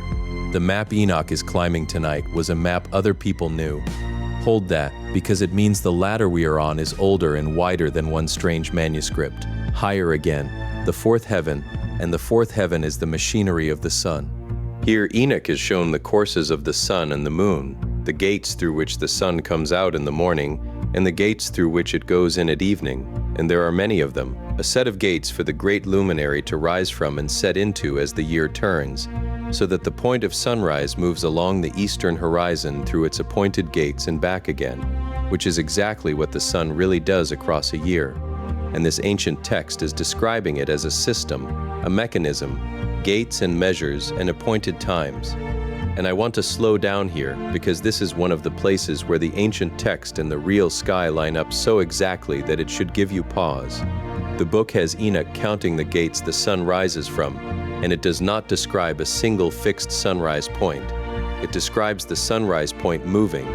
The map Enoch is climbing tonight was a map other people knew. Hold that, because it means the ladder we are on is older and wider than one strange manuscript. Higher again, the fourth heaven, and the fourth heaven is the machinery of the sun. Here Enoch is shown the courses of the sun and the moon, the gates through which the sun comes out in the morning, and the gates through which it goes in at evening, and there are many of them, a set of gates for the great luminary to rise from and set into as the year turns, so that the point of sunrise moves along the eastern horizon through its appointed gates and back again, which is exactly what the sun really does across a year. And this ancient text is describing it as a system, a mechanism, gates and measures and appointed times. And I want to slow down here because this is one of the places where the ancient text and the real sky line up so exactly that it should give you pause. The book has Enoch counting the gates the sun rises from, and it does not describe a single fixed sunrise point. It describes the sunrise point moving.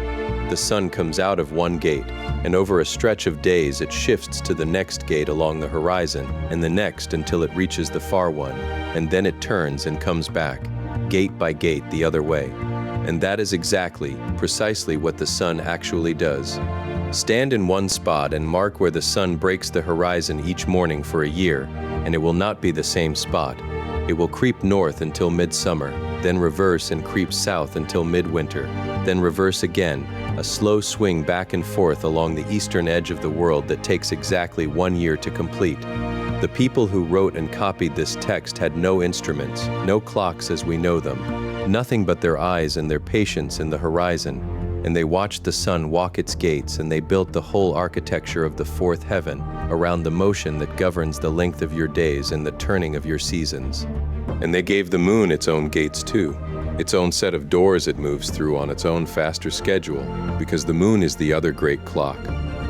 The sun comes out of one gate, and over a stretch of days it shifts to the next gate along the horizon, and the next until it reaches the far one, and then it turns and comes back, gate by gate the other way. And that is precisely what the sun actually does. Stand in one spot and mark where the sun breaks the horizon each morning for a year, and it will not be the same spot. It will creep north until midsummer, then reverse and creep south until midwinter, then reverse again, a slow swing back and forth along the eastern edge of the world that takes exactly 1 year to complete. The people who wrote and copied this text had no instruments, no clocks as we know them, nothing but their eyes and their patience in the horizon, and they watched the sun walk its gates, and they built the whole architecture of the fourth heaven around the motion that governs the length of your days and the turning of your seasons. And they gave the moon its own gates too, its own set of doors it moves through on its own faster schedule, because the moon is the other great clock,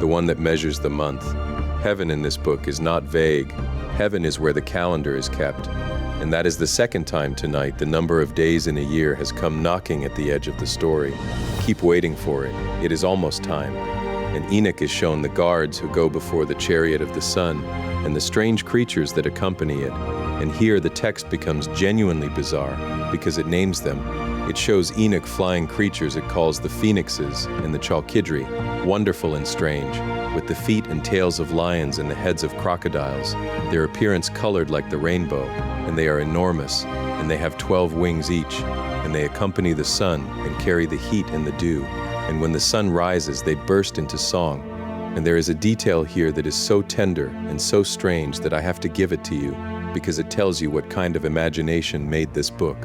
the one that measures the month. Heaven in this book is not vague. Heaven is where the calendar is kept. And that is the second time tonight the number of days in a year has come knocking at the edge of the story. Keep waiting for it. It is almost time. And Enoch is shown the guards who go before the chariot of the sun and the strange creatures that accompany it. And here the text becomes genuinely bizarre because it names them. It shows Enoch flying creatures it calls the phoenixes and the chalkidri, wonderful and strange, with the feet and tails of lions and the heads of crocodiles, their appearance colored like the rainbow, and they are enormous, and they have 12 wings each, and they accompany the sun and carry the heat and the dew, and when the sun rises they burst into song. And there is a detail here that is so tender and so strange that I have to give it to you, because it tells you what kind of imagination made this book.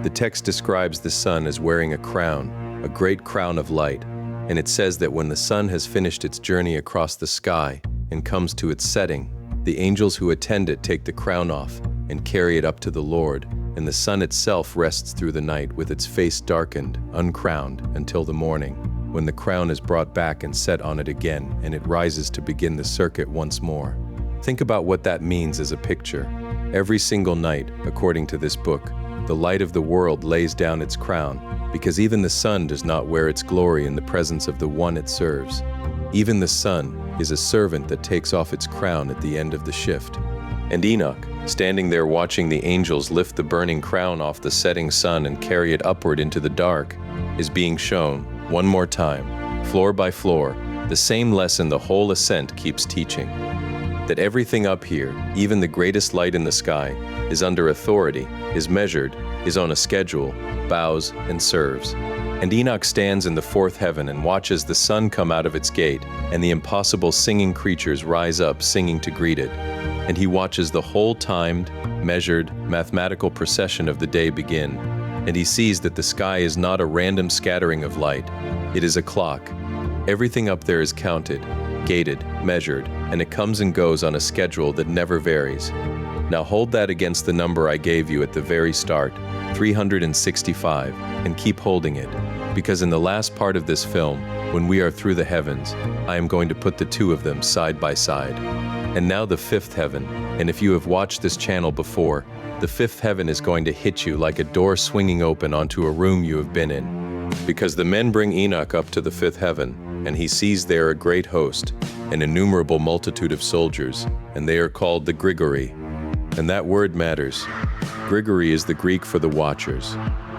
The text describes the sun as wearing a crown, a great crown of light, and it says that when the sun has finished its journey across the sky and comes to its setting, the angels who attend it take the crown off and carry it up to the Lord, and the sun itself rests through the night with its face darkened, uncrowned, until the morning, when the crown is brought back and set on it again, and it rises to begin the circuit once more. Think about what that means as a picture. Every single night, according to this book, the light of the world lays down its crown, because even the sun does not wear its glory in the presence of the one it serves. Even the sun is a servant that takes off its crown at the end of the shift. And Enoch, standing there watching the angels lift the burning crown off the setting sun and carry it upward into the dark, is being shown, one more time, floor by floor, the same lesson the whole Ascent keeps teaching. That everything up here, even the greatest light in the sky, is under authority, is measured, is on a schedule, bows and serves. And Enoch stands in the fourth heaven and watches the sun come out of its gate, and the impossible singing creatures rise up singing to greet it. And he watches the whole timed, measured, mathematical procession of the day begin, and he sees that the sky is not a random scattering of light, it is a clock. Everything up there is counted, gated, measured, and it comes and goes on a schedule that never varies. Now hold that against the number I gave you at the very start, 365, and keep holding it, because in the last part of this film, when we are through the heavens, I am going to put the two of them side by side. And now the fifth heaven, and if you have watched this channel before, the fifth heaven is going to hit you like a door swinging open onto a room you have been in. Because the men bring Enoch up to the fifth heaven, and he sees there a great host, an innumerable multitude of soldiers, and they are called the Grigori. And that word matters. Grigori is the Greek for the watchers.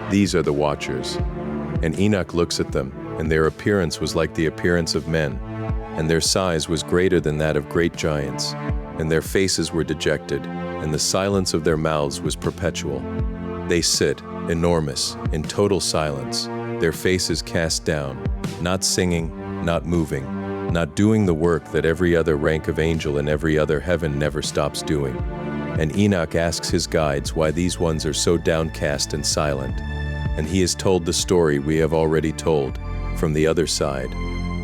These are the watchers. And Enoch looks at them, and their appearance was like the appearance of men, and their size was greater than that of great giants, and their faces were dejected, and the silence of their mouths was perpetual. They sit, enormous, in total silence, their faces cast down, not singing, not moving, not doing the work that every other rank of angel in every other heaven never stops doing. And Enoch asks his guides why these ones are so downcast and silent. And he is told the story we have already told, from the other side.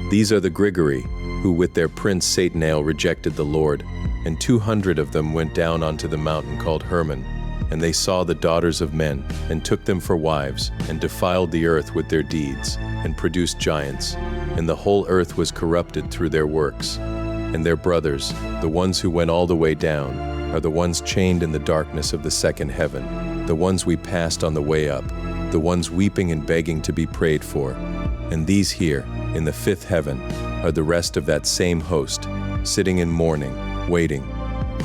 These are the Grigori, who with their prince Satanael rejected the Lord, and 200 of them went down onto the mountain called Hermon, and they saw the daughters of men, and took them for wives, and defiled the earth with their deeds, and produced giants, and the whole earth was corrupted through their works. And their brothers, the ones who went all the way down, are the ones chained in the darkness of the second heaven, the ones we passed on the way up, the ones weeping and begging to be prayed for. And these here, in the fifth heaven, are the rest of that same host, sitting in mourning, waiting.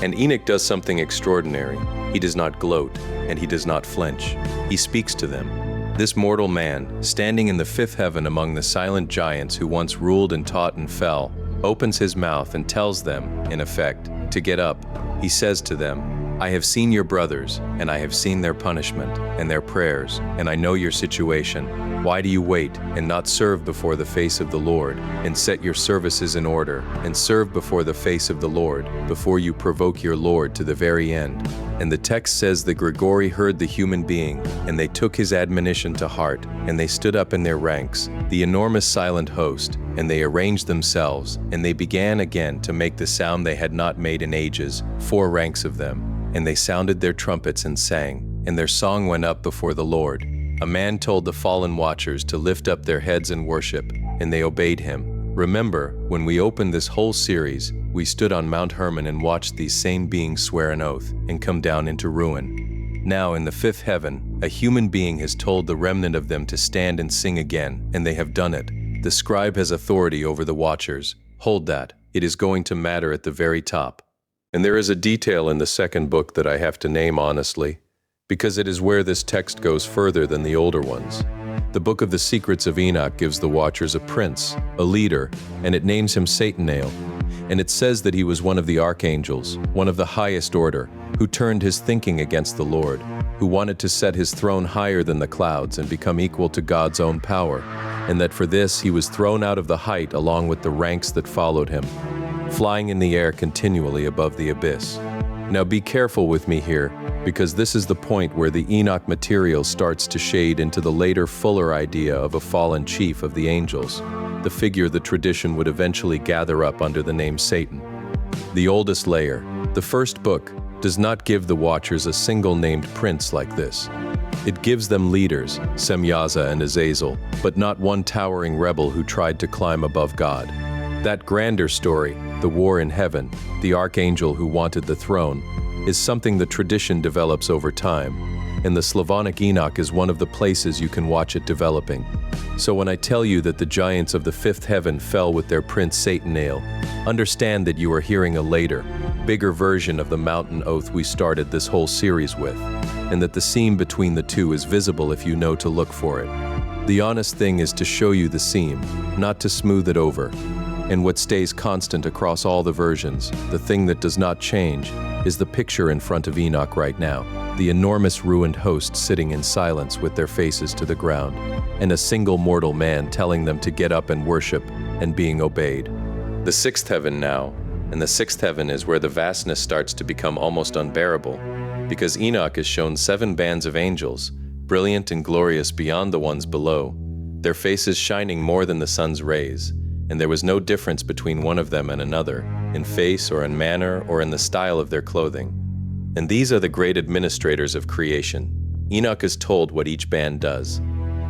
And Enoch does something extraordinary. He does not gloat, and he does not flinch. He speaks to them. This mortal man, standing in the fifth heaven among the silent giants who once ruled and taught and fell, opens his mouth and tells them, in effect, to get up. He says to them, I have seen your brothers, and I have seen their punishment, and their prayers, and I know your situation. Why do you wait, and not serve before the face of the Lord, and set your services in order, and serve before the face of the Lord, before you provoke your Lord to the very end? And the text says the Grigori heard the human being, and they took his admonition to heart, and they stood up in their ranks, the enormous silent host, and they arranged themselves, and they began again to make the sound they had not made in ages, 4 ranks of them. And they sounded their trumpets and sang, and their song went up before the Lord. A man told the fallen watchers to lift up their heads and worship, and they obeyed him. Remember, when we opened this whole series, we stood on Mount Hermon and watched these same beings swear an oath and come down into ruin. Now in the fifth heaven, a human being has told the remnant of them to stand and sing again, and they have done it. The scribe has authority over the watchers. Hold that. It is going to matter at the very top. And there is a detail in the second book that I have to name honestly, because it is where this text goes further than the older ones. The Book of the Secrets of Enoch gives the watchers a prince, a leader, and it names him Satanael. And it says that he was one of the archangels, one of the highest order, who turned his thinking against the Lord, who wanted to set his throne higher than the clouds and become equal to God's own power, and that for this he was thrown out of the height along with the ranks that followed him, flying in the air continually above the abyss. Now be careful with me here, because this is the point where the Enoch material starts to shade into the later, fuller idea of a fallen chief of the angels, the figure the tradition would eventually gather up under the name Satan. The oldest layer, the first book, does not give the Watchers a single named prince like this. It gives them leaders, Semyaza and Azazel, but not one towering rebel who tried to climb above God. That grander story, the war in heaven, the archangel who wanted the throne, is something the tradition develops over time, and the Slavonic Enoch is one of the places you can watch it developing. So when I tell you that the giants of the fifth heaven fell with their prince Satanael, understand that you are hearing a later, bigger version of the mountain oath we started this whole series with, and that the seam between the two is visible if you know to look for it. The honest thing is to show you the seam, not to smooth it over. And what stays constant across all the versions, the thing that does not change, is the picture in front of Enoch right now, the enormous ruined host sitting in silence with their faces to the ground, and a single mortal man telling them to get up and worship, and being obeyed. The sixth heaven now, and the sixth heaven is where the vastness starts to become almost unbearable, because Enoch is shown 7 bands of angels, brilliant and glorious beyond the ones below, their faces shining more than the sun's rays, and there was no difference between one of them and another, in face or in manner or in the style of their clothing. And these are the great administrators of creation. Enoch is told what each band does.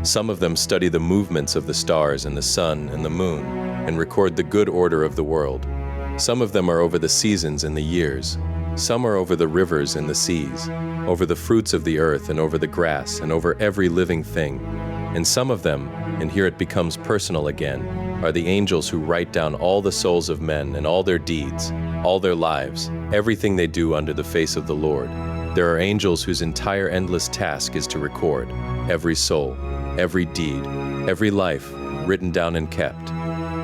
Some of them study the movements of the stars and the sun and the moon, and record the good order of the world. Some of them are over the seasons and the years. Some are over the rivers and the seas, over the fruits of the earth and over the grass and over every living thing. And some of them, and here it becomes personal again, are the angels who write down all the souls of men and all their deeds, all their lives, everything they do under the face of the Lord. There are angels whose entire endless task is to record every soul, every deed, every life, written down and kept.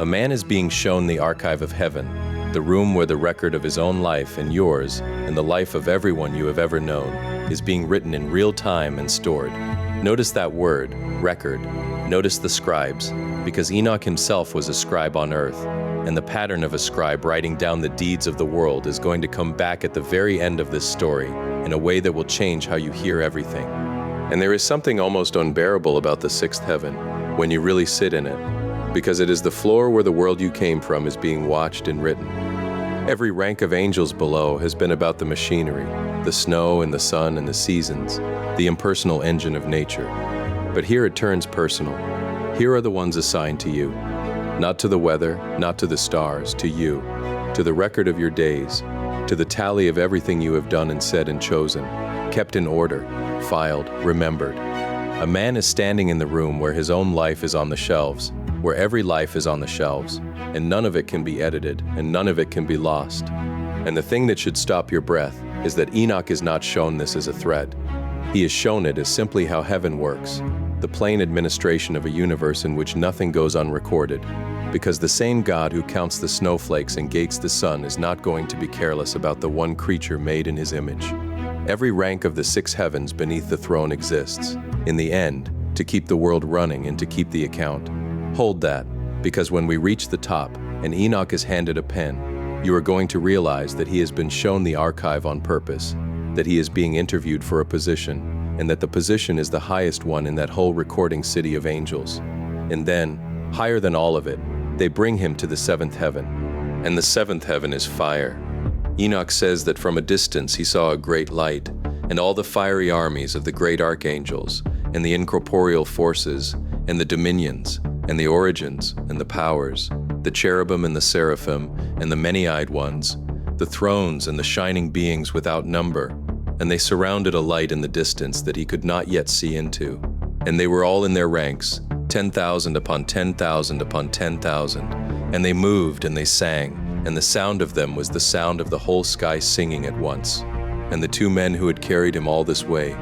A man is being shown the archive of heaven, the room where the record of his own life and yours, and the life of everyone you have ever known, is being written in real time and stored. Notice that word, record. Notice the scribes, because Enoch himself was a scribe on earth, and the pattern of a scribe writing down the deeds of the world is going to come back at the very end of this story in a way that will change how you hear everything. And there is something almost unbearable about the sixth heaven when you really sit in it, because it is the floor where the world you came from is being watched and written. Every rank of angels below has been about the machinery, the snow and the sun and the seasons, the impersonal engine of nature. But here it turns personal. Here are the ones assigned to you. Not to the weather, not to the stars, to you. To the record of your days. To the tally of everything you have done and said and chosen. Kept in order, filed, remembered. A man is standing in the room where his own life is on the shelves, where every life is on the shelves, and none of it can be edited, and none of it can be lost. And the thing that should stop your breath is that Enoch is not shown this as a threat. He is shown it as simply how heaven works, the plain administration of a universe in which nothing goes unrecorded, because the same God who counts the snowflakes and gates the sun is not going to be careless about the one creature made in his image. Every rank of the 6 heavens beneath the throne exists, in the end, to keep the world running and to keep the account. Hold that, because when we reach the top and Enoch is handed a pen, you are going to realize that he has been shown the archive on purpose, that he is being interviewed for a position, and that the position is the highest one in that whole recording city of angels. And then, higher than all of it, they bring him to the 7th heaven. And the 7th heaven is fire. Enoch says that from a distance he saw a great light, and all the fiery armies of the great archangels, and the incorporeal forces, and the dominions, and the origins, and the powers, the cherubim and the seraphim, and the many-eyed ones, the thrones and the shining beings without number, and they surrounded a light in the distance that he could not yet see into. And they were all in their ranks, 10,000 upon 10,000 upon 10,000, and they moved and they sang, and the sound of them was the sound of the whole sky singing at once. And the 2 men who had carried him all this way,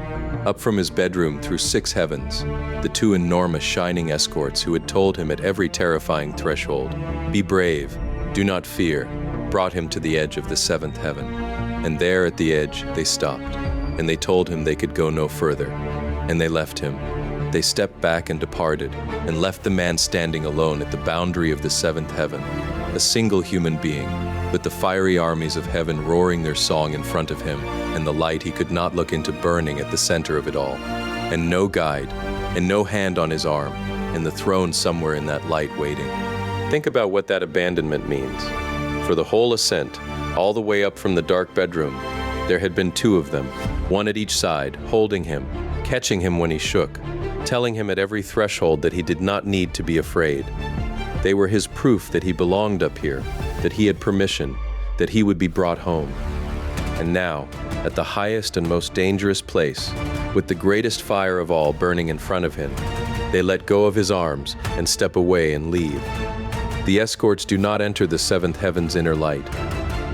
up from his bedroom through 6 heavens, the 2 enormous shining escorts who had told him at every terrifying threshold, "Be brave, do not fear," brought him to the edge of the 7th heaven. And there at the edge they stopped, and they told him they could go no further. And they left him. They stepped back and departed, and left the man standing alone at the boundary of the 7th heaven. a single human being, with the fiery armies of heaven roaring their song in front of him, and the light he could not look into burning at the center of it all, and no guide, and no hand on his arm, and the throne somewhere in that light waiting. Think about what that abandonment means. For the whole ascent, all the way up from the dark bedroom, there had been two of them, one at each side, holding him, catching him when he shook, telling him at every threshold that he did not need to be afraid. They were his proof that he belonged up here, that he had permission, that he would be brought home. And now, at the highest and most dangerous place, with the greatest fire of all burning in front of him, they let go of his arms and step away and leave. The escorts do not enter the seventh heaven's inner light.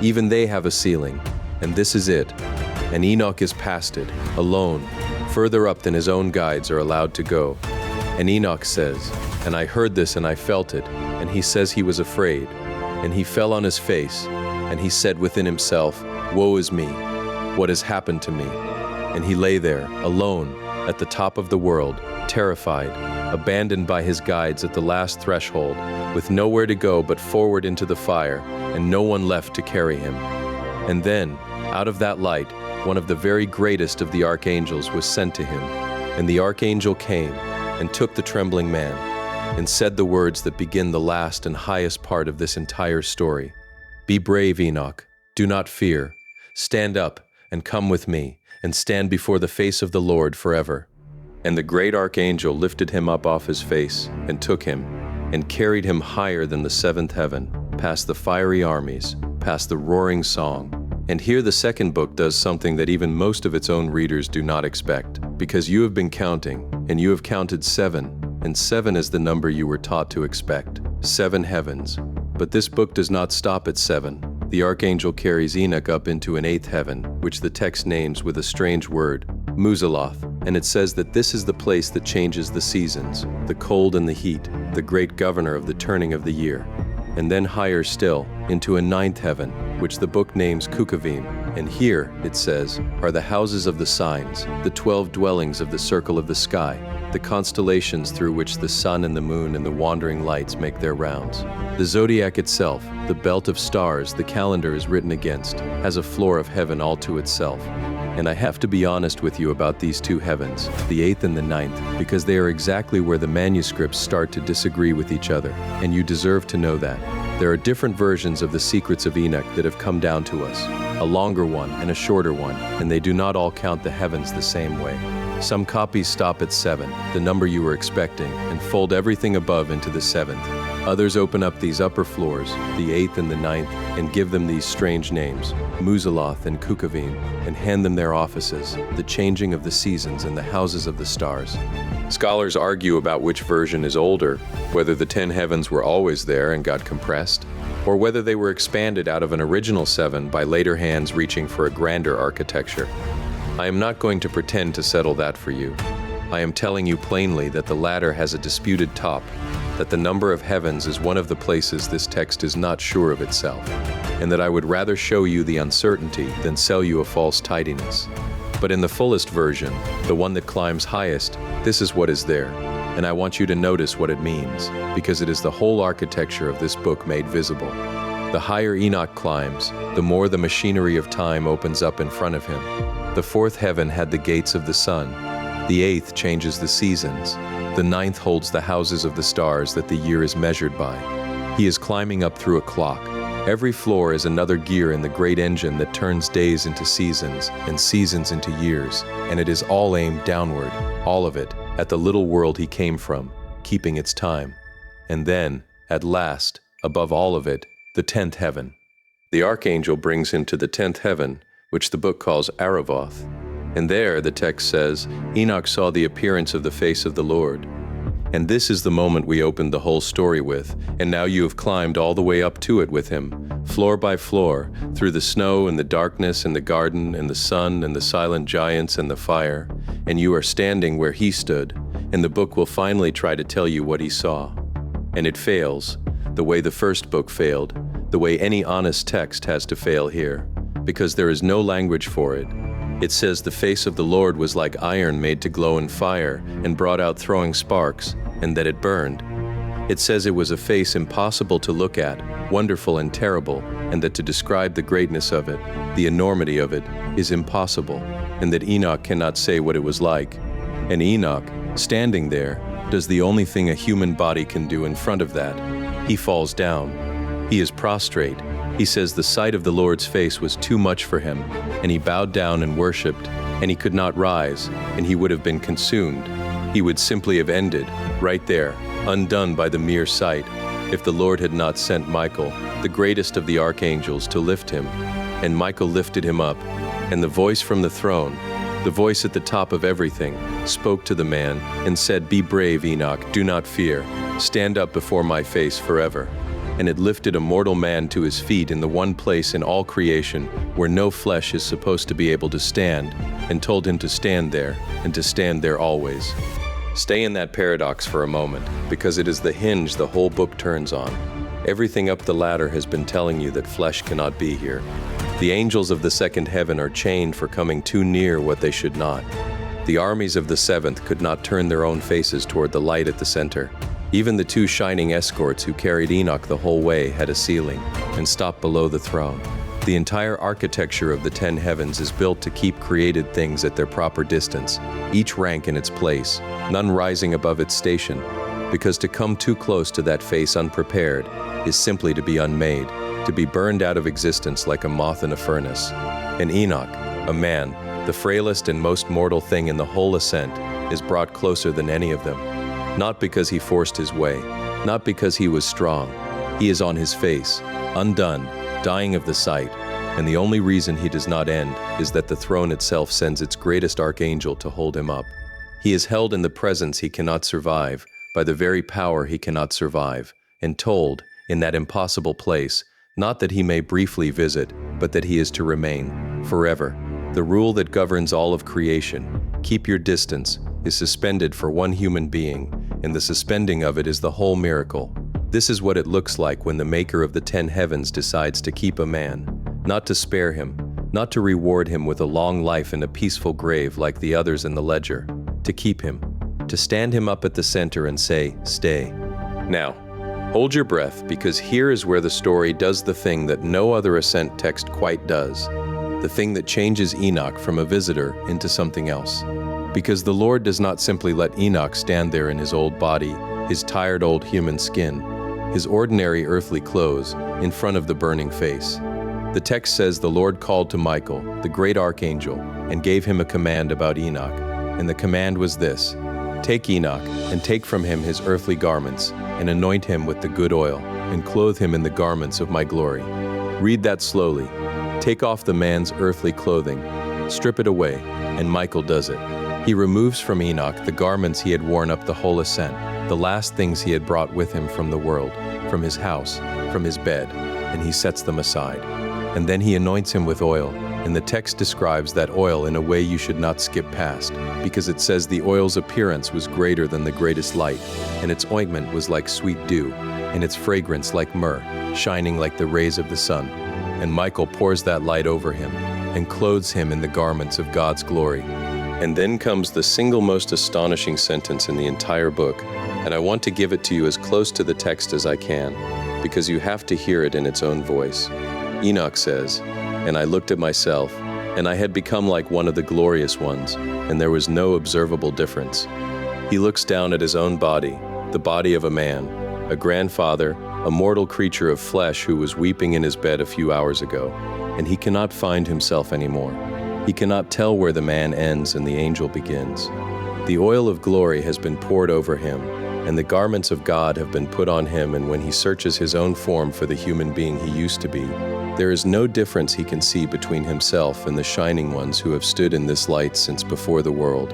Even they have a ceiling, and this is it. And Enoch is past it, alone, further up than his own guides are allowed to go. And Enoch says, "And I heard this and I felt it," and he says he was afraid. And he fell on his face, and he said within himself, "Woe is me, what has happened to me?" And he lay there, alone, at the top of the world, terrified, abandoned by his guides at the last threshold, with nowhere to go but forward into the fire, and no one left to carry him. And then, out of that light, one of the very greatest of the archangels was sent to him. And the archangel came, and took the trembling man, and said the words that begin the last and highest part of this entire story. "Be brave, Enoch. Do not fear. Stand up, and come with me, and stand before the face of the Lord forever." And the great archangel lifted him up off his face, and took him, and carried him higher than the seventh heaven, past the fiery armies, past the roaring song. And here the second book does something that even most of its own readers do not expect, because you have been counting, and you have counted 7, and 7 is the number you were taught to expect. 7 heavens. But this book does not stop at 7. The archangel carries Enoch up into an 8th heaven, which the text names with a strange word, Muzaloth, and it says that this is the place that changes the seasons, the cold and the heat, the great governor of the turning of the year. And then higher still, into a 9th heaven, which the book names Kukavim, and here, it says, are the houses of the signs, the 12 dwellings of the circle of the sky, the constellations through which the sun and the moon and the wandering lights make their rounds. The zodiac itself, the belt of stars the calendar is written against, has a floor of heaven all to itself. And I have to be honest with you about these 2 heavens, the 8th and the 9th, because they are exactly where the manuscripts start to disagree with each other, and you deserve to know that. There are different versions of the secrets of Enoch that have come down to us, a longer one and a shorter one, and they do not all count the heavens the same way. Some copies stop at 7, the number you were expecting, and fold everything above into the 7th. Others open up these upper floors, the 8th and the 9th, and give them these strange names, Muzaloth and Kukavim, and hand them their offices, the changing of the seasons and the houses of the stars. Scholars argue about which version is older, whether the 10 heavens were always there and got compressed, or whether they were expanded out of an original 7 by later hands reaching for a grander architecture. I am not going to pretend to settle that for you. I am telling you plainly that the latter has a disputed top, that the number of heavens is one of the places this text is not sure of itself, and that I would rather show you the uncertainty than sell you a false tidiness. But in the fullest version, the one that climbs highest, this is what is there, and I want you to notice what it means, because it is the whole architecture of this book made visible. The higher Enoch climbs, the more the machinery of time opens up in front of him. The 4th heaven had the gates of the sun. The 8th changes the seasons. The 9th holds the houses of the stars that the year is measured by. He is climbing up through a clock. Every floor is another gear in the great engine that turns days into seasons and seasons into years, and it is all aimed downward, all of it, at the little world he came from, keeping its time. And then, at last, above all of it, the 10th heaven. The archangel brings him to the 10th heaven, which the book calls Aravoth. And there, the text says, Enoch saw the appearance of the face of the Lord. And this is the moment we opened the whole story with, and now you have climbed all the way up to it with him, floor by floor, through the snow and the darkness and the garden and the sun and the silent giants and the fire, and you are standing where he stood, and the book will finally try to tell you what he saw. And it fails, the way the first book failed, the way any honest text has to fail here, because there is no language for it. It says the face of the Lord was like iron made to glow in fire and brought out throwing sparks, and that it burned. It says it was a face impossible to look at, wonderful and terrible, and that to describe the greatness of it, the enormity of it, is impossible, and that Enoch cannot say what it was like. And Enoch, standing there, does the only thing a human body can do in front of that. He falls down. He is prostrate. He says the sight of the Lord's face was too much for him, and he bowed down and worshipped, and he could not rise, and he would have been consumed. He would simply have ended, right there, undone by the mere sight, if the Lord had not sent Michael, the greatest of the archangels, to lift him. And Michael lifted him up, and the voice from the throne, the voice at the top of everything, spoke to the man and said, "Be brave, Enoch, do not fear. Stand up before my face forever." And it lifted a mortal man to his feet in the one place in all creation where no flesh is supposed to be able to stand, and told him to stand there, and to stand there always. Stay in that paradox for a moment, because it is the hinge the whole book turns on. Everything up the ladder has been telling you that flesh cannot be here. The angels of the second heaven are chained for coming too near what they should not. The armies of the seventh could not turn their own faces toward the light at the center. Even the two shining escorts who carried Enoch the whole way had a ceiling and stopped below the throne. The entire architecture of the 10 heavens is built to keep created things at their proper distance, each rank in its place, none rising above its station, because to come too close to that face unprepared is simply to be unmade, to be burned out of existence like a moth in a furnace. And Enoch, a man, the frailest and most mortal thing in the whole ascent, is brought closer than any of them. Not because he forced his way, not because he was strong. He is on his face, undone, dying of the sight, and the only reason he does not end is that the throne itself sends its greatest archangel to hold him up. He is held in the presence he cannot survive, by the very power he cannot survive, and told, in that impossible place, not that he may briefly visit, but that he is to remain forever. The rule that governs all of creation, keep your distance, is suspended for one human being, and the suspending of it is the whole miracle. This is what it looks like when the maker of the 10 heavens decides to keep a man, not to spare him, not to reward him with a long life in a peaceful grave like the others in the ledger, to keep him, to stand him up at the center and say, "Stay." Now, hold your breath, because here is where the story does the thing that no other Ascent text quite does, the thing that changes Enoch from a visitor into something else. Because the Lord does not simply let Enoch stand there in his old body, his tired old human skin, his ordinary earthly clothes, in front of the burning face. The text says the Lord called to Michael, the great archangel, and gave him a command about Enoch. And the command was this: "Take Enoch, and take from him his earthly garments, and anoint him with the good oil, and clothe him in the garments of my glory." Read that slowly. Take off the man's earthly clothing, strip it away, and Michael does it. He removes from Enoch the garments he had worn up the whole ascent, the last things he had brought with him from the world, from his house, from his bed, and he sets them aside. And then he anoints him with oil, and the text describes that oil in a way you should not skip past, because it says the oil's appearance was greater than the greatest light, and its ointment was like sweet dew, and its fragrance like myrrh, shining like the rays of the sun. And Michael pours that light over him, and clothes him in the garments of God's glory. And then comes the single most astonishing sentence in the entire book, and I want to give it to you as close to the text as I can, because you have to hear it in its own voice. Enoch says, "And I looked at myself, and I had become like one of the glorious ones, and there was no observable difference." He looks down at his own body, the body of a man, a grandfather, a mortal creature of flesh who was weeping in his bed a few hours ago, and he cannot find himself anymore. He cannot tell where the man ends and the angel begins. The oil of glory has been poured over him, and the garments of God have been put on him, and when he searches his own form for the human being he used to be, there is no difference he can see between himself and the shining ones who have stood in this light since before the world.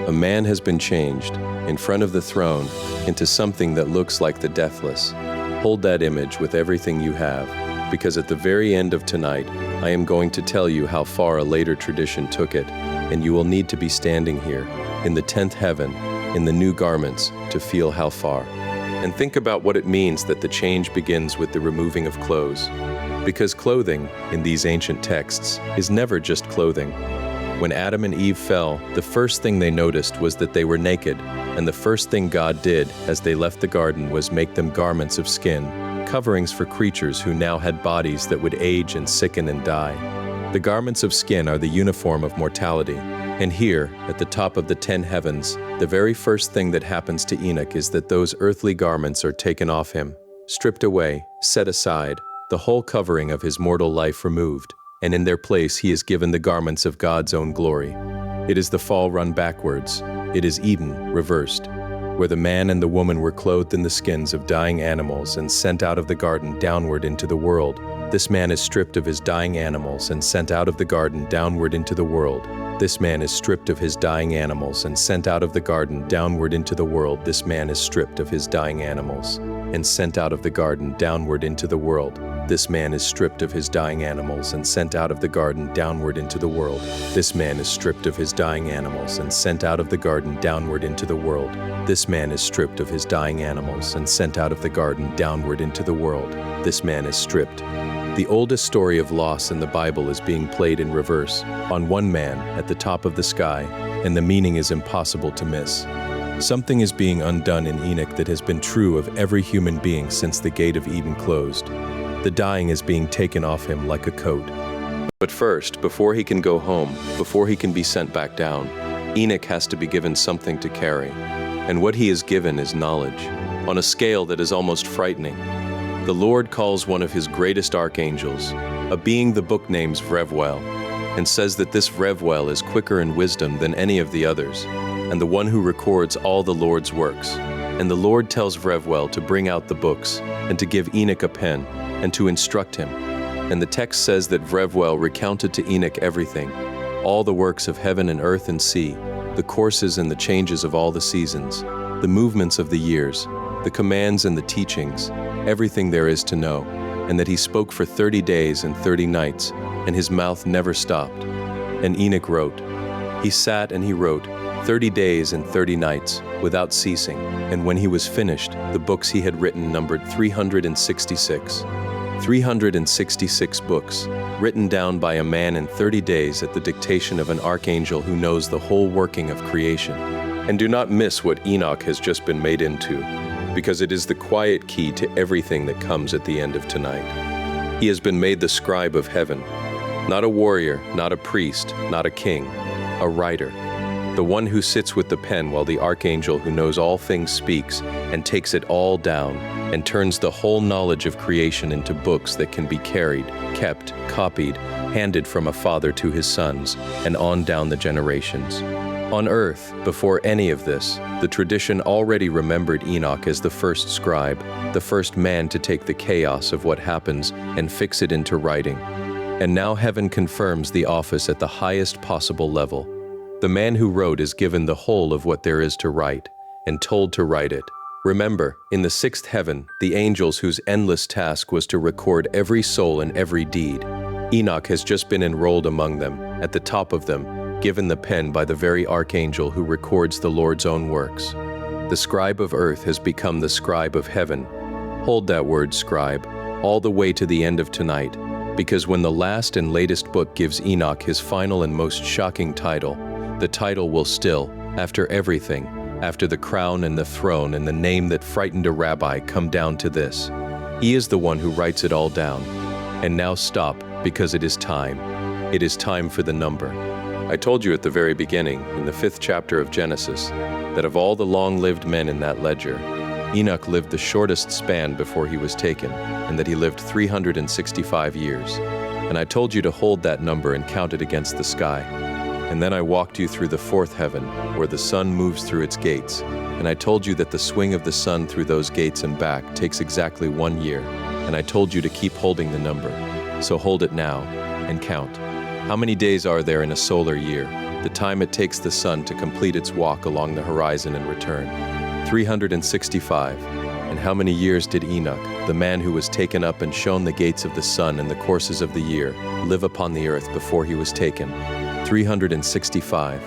A man has been changed, in front of the throne, into something that looks like the deathless. Hold that image with everything you have, because at the very end of tonight, I am going to tell you how far a later tradition took it, and you will need to be standing here, in the 10th heaven, in the new garments, to feel how far. And think about what it means that the change begins with the removing of clothes. Because clothing, in these ancient texts, is never just clothing. When Adam and Eve fell, the first thing they noticed was that they were naked, and the first thing God did as they left the garden was make them garments of skin, coverings for creatures who now had bodies that would age and sicken and die. The garments of skin are the uniform of mortality. And here, at the top of the 10 heavens, the very first thing that happens to Enoch is that those earthly garments are taken off him, stripped away, set aside, the whole covering of his mortal life removed, and in their place he is given the garments of God's own glory. It is the fall run backwards. It is Eden reversed, where the man and the woman were clothed in the skins of dying animals and sent out of the garden downward into the world. This man is stripped of his dying animals and sent out of the garden downward into the world. This man is stripped of his dying animals and sent out of the garden downward into the world. This man is stripped of his dying animals and sent out of the garden downward into the world. This man is stripped of his dying animals and sent out of the garden downward into the world. This man is stripped of his dying animals and sent out of the garden downward into the world. This man is stripped of his dying animals and sent out of the garden downward into the world. This man is stripped. The oldest story of loss in the Bible is being played in reverse, on one man at the top of the sky, and the meaning is impossible to miss. Something is being undone in Enoch that has been true of every human being since the gate of Eden closed. The dying is being taken off him like a coat. But first, before he can go home, before he can be sent back down, Enoch has to be given something to carry. And what he is given is knowledge, on a scale that is almost frightening. The Lord calls one of his greatest archangels, a being the book names Vrevwell, and says that this Vrevwell is quicker in wisdom than any of the others, and the one who records all the Lord's works. And the Lord tells Vrevwell to bring out the books, and to give Enoch a pen, and to instruct him. And the text says that Vrevwell recounted to Enoch everything, all the works of heaven and earth and sea, the courses and the changes of all the seasons, the movements of the years, the commands and the teachings, everything there is to know, and that he spoke for 30 days and 30 nights, and his mouth never stopped. And Enoch wrote. He sat and he wrote 30 days and 30 nights without ceasing, and when he was finished, the books he had written numbered 366. 366 books, written down by a man in 30 days at the dictation of an archangel who knows the whole working of creation. And do not miss what Enoch has just been made into, because it is the quiet key to everything that comes at the end of tonight. He has been made the scribe of heaven, not a warrior, not a priest, not a king, a writer, the one who sits with the pen while the archangel who knows all things speaks and takes it all down and turns the whole knowledge of creation into books that can be carried, kept, copied, handed from a father to his sons, and on down the generations. On earth, before any of this, the tradition already remembered Enoch as the first scribe, the first man to take the chaos of what happens and fix it into writing. And now heaven confirms the office at the highest possible level. The man who wrote is given the whole of what there is to write, and told to write it. Remember, in the sixth heaven, the angels whose endless task was to record every soul and every deed. Enoch has just been enrolled among them, at the top of them, given the pen by the very archangel who records the Lord's own works. The scribe of earth has become the scribe of heaven. Hold that word, scribe, all the way to the end of tonight, because when the last and latest book gives Enoch his final and most shocking title, the title will still, after everything, after the crown and the throne and the name that frightened a rabbi, come down to this. He is the one who writes it all down. And now stop, because it is time. It is time for the number. I told you at the very beginning, in the 5th chapter of Genesis, that of all the long-lived men in that ledger, Enoch lived the shortest span before he was taken, and that he lived 365 years. And I told you to hold that number and count it against the sky. And then I walked you through the 4th heaven, where the sun moves through its gates, and I told you that the swing of the sun through those gates and back takes exactly 1 year, and I told you to keep holding the number. So hold it now, and count. How many days are there in a solar year, the time it takes the sun to complete its walk along the horizon and return? 365. And how many years did Enoch, the man who was taken up and shown the gates of the sun and the courses of the year, live upon the earth before he was taken? 365.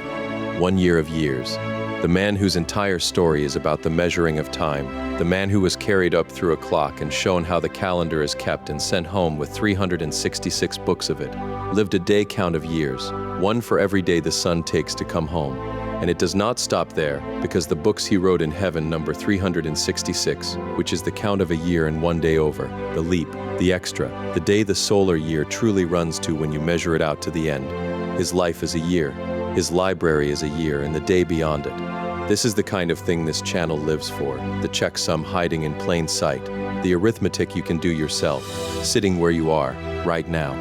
1 year of years. The man whose entire story is about the measuring of time, the man who was carried up through a clock and shown how the calendar is kept and sent home with 366 books of it, lived a day count of years, one for every day the Son takes to come home. And it does not stop there, because the books he wrote in heaven number 366, which is the count of a year and one day over, the leap, the extra, the day the solar year truly runs to when you measure it out to the end. His life is a year, his library is a year, and the day beyond it. This is the kind of thing this channel lives for, the checksum hiding in plain sight, the arithmetic you can do yourself, sitting where you are, right now.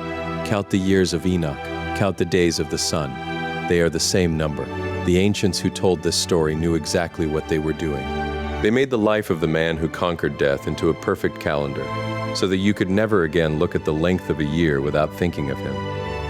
Count the years of Enoch, count the days of the sun. They are the same number. The ancients who told this story knew exactly what they were doing. They made the life of the man who conquered death into a perfect calendar, so that you could never again look at the length of a year without thinking of him.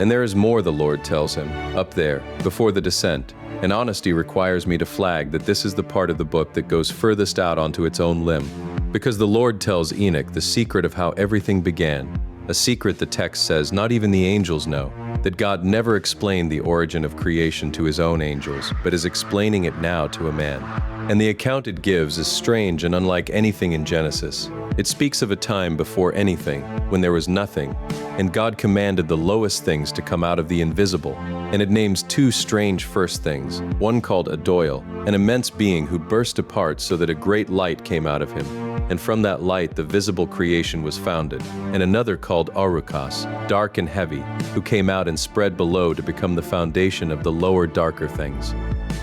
And there is more, the Lord tells him, up there, before the descent. And honesty requires me to flag that this is the part of the book that goes furthest out onto its own limb, because the Lord tells Enoch the secret of how everything began, a secret the text says not even the angels know, that God never explained the origin of creation to his own angels, but is explaining it now to a man. And the account it gives is strange and unlike anything in Genesis. It speaks of a time before anything, when there was nothing, and God commanded the lowest things to come out of the invisible. And it names two strange first things, one called Adoil, an immense being who burst apart so that a great light came out of him. And from that light the visible creation was founded, and another called Arukas, dark and heavy, who came out and spread below to become the foundation of the lower, darker things.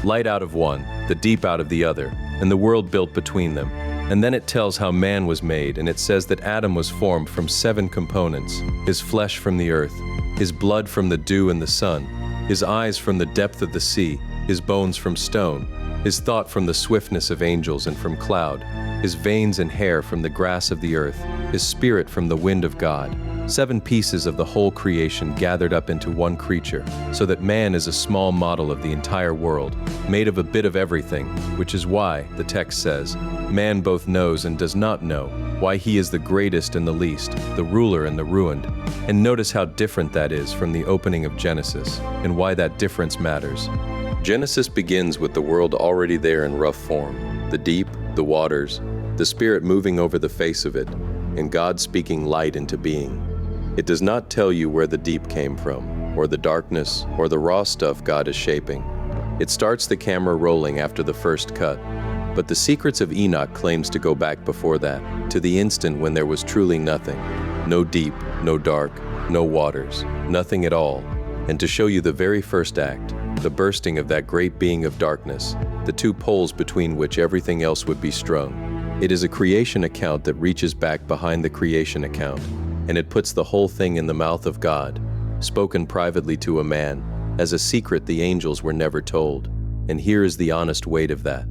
Light out of one, the deep out of the other, and the world built between them. And then it tells how man was made, and it says that Adam was formed from 7 components, his flesh from the earth, his blood from the dew and the sun, his eyes from the depth of the sea, his bones from stone, his thought from the swiftness of angels and from cloud, his veins and hair from the grass of the earth, his spirit from the wind of God. 7 pieces of the whole creation gathered up into one creature, so that man is a small model of the entire world, made of a bit of everything, which is why, the text says, man both knows and does not know, why he is the greatest and the least, the ruler and the ruined. And notice how different that is from the opening of Genesis, and why that difference matters. Genesis begins with the world already there in rough form, the deep, the waters, the Spirit moving over the face of it, and God speaking light into being. It does not tell you where the deep came from, or the darkness, or the raw stuff God is shaping. It starts the camera rolling after the first cut. But the Secrets of Enoch claims to go back before that, to the instant when there was truly nothing. No deep, no dark, no waters, nothing at all. And to show you the very first act, the bursting of that great being of darkness, the 2 poles between which everything else would be strung. It is a creation account that reaches back behind the creation account, and it puts the whole thing in the mouth of God, spoken privately to a man, as a secret the angels were never told. And here is the honest weight of that.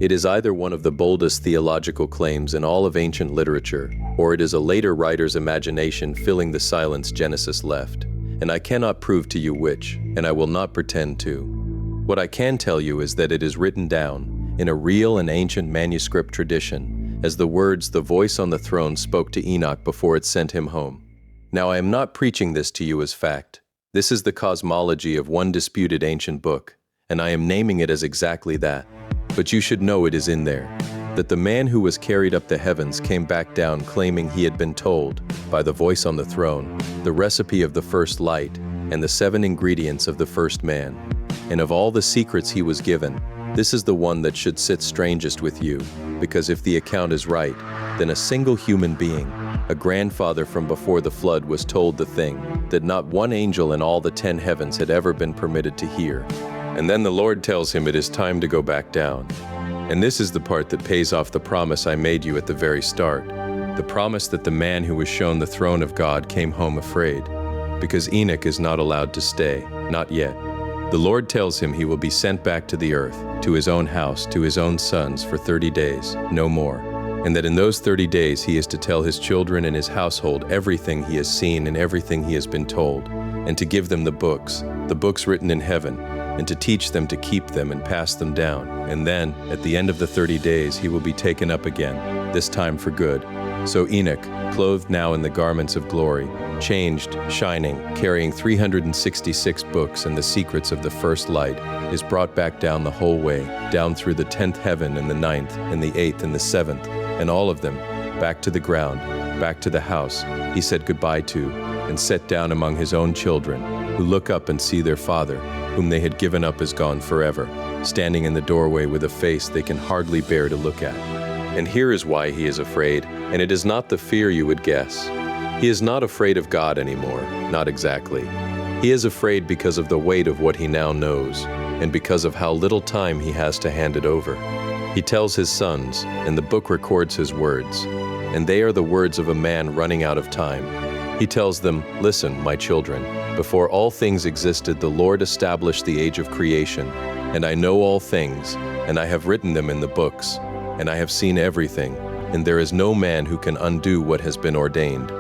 It is either one of the boldest theological claims in all of ancient literature, or it is a later writer's imagination filling the silence Genesis left. And I cannot prove to you which, and I will not pretend to. What I can tell you is that it is written down, in a real and ancient manuscript tradition, as the words the voice on the throne spoke to Enoch before it sent him home. Now I am not preaching this to you as fact. This is the cosmology of one disputed ancient book, and I am naming it as exactly that. But you should know it is in there, that the man who was carried up the heavens came back down claiming he had been told, by the voice on the throne, the recipe of the first light and the 7 ingredients of the first man. And of all the secrets he was given, this is the one that should sit strangest with you, because if the account is right, then a single human being, a grandfather from before the flood, was told the thing that not one angel in all the 10 heavens had ever been permitted to hear. And then the Lord tells him it is time to go back down. And this is the part that pays off the promise I made you at the very start, the promise that the man who was shown the throne of God came home afraid, because Enoch is not allowed to stay, not yet. The Lord tells him he will be sent back to the earth, to his own house, to his own sons for 30 days, no more, and that in those 30 days he is to tell his children and his household everything he has seen and everything he has been told, and to give them the books written in heaven, and to teach them to keep them and pass them down. And then, at the end of the 30 days, he will be taken up again, this time for good. So Enoch, clothed now in the garments of glory, changed, shining, carrying 366 books and the secrets of the first light, is brought back down the whole way, down through the 10th heaven and the 9th and the 8th and the 7th, and all of them, back to the ground, back to the house he said goodbye to, and set down among his own children, who look up and see their father, whom they had given up as gone forever, standing in the doorway with a face they can hardly bear to look at. And here is why he is afraid, and it is not the fear you would guess. He is not afraid of God anymore, not exactly. He is afraid because of the weight of what he now knows, and because of how little time he has to hand it over. He tells his sons, and the book records his words, and they are the words of a man running out of time. He tells them, "Listen, my children, before all things existed, the Lord established the age of creation, and I know all things, and I have written them in the books, and I have seen everything, and there is no man who can undo what has been ordained."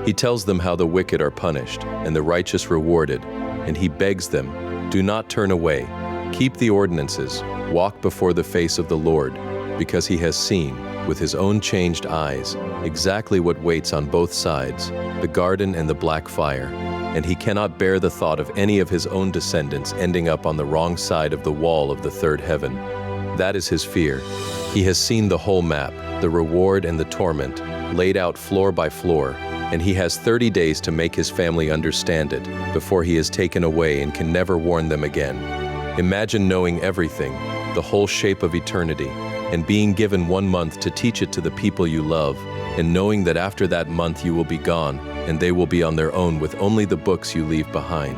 He tells them how the wicked are punished, and the righteous rewarded, and he begs them, "Do not turn away. Keep the ordinances, walk before the face of the Lord, because he has seen, with his own changed eyes, exactly what waits on both sides, the garden and the black fire, and he cannot bear the thought of any of his own descendants ending up on the wrong side of the wall of the third heaven." That is his fear. He has seen the whole map, the reward and the torment, laid out floor by floor, and he has 30 days to make his family understand it before he is taken away and can never warn them again. Imagine knowing everything, the whole shape of eternity, and being given 1 month to teach it to the people you love, and knowing that after that month you will be gone, and they will be on their own with only the books you leave behind.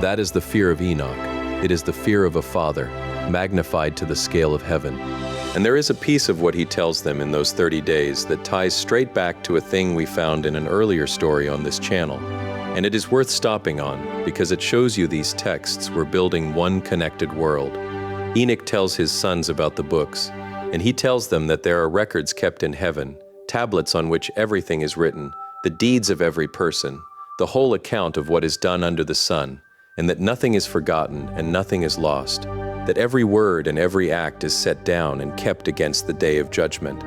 That is the fear of Enoch. It is the fear of a father, magnified to the scale of heaven. And there is a piece of what he tells them in those 30 days that ties straight back to a thing we found in an earlier story on this channel. And it is worth stopping on, because it shows you these texts were building one connected world. Enoch tells his sons about the books, and he tells them that there are records kept in heaven, tablets on which everything is written, the deeds of every person, the whole account of what is done under the sun, and that nothing is forgotten and nothing is lost, that every word and every act is set down and kept against the day of judgment.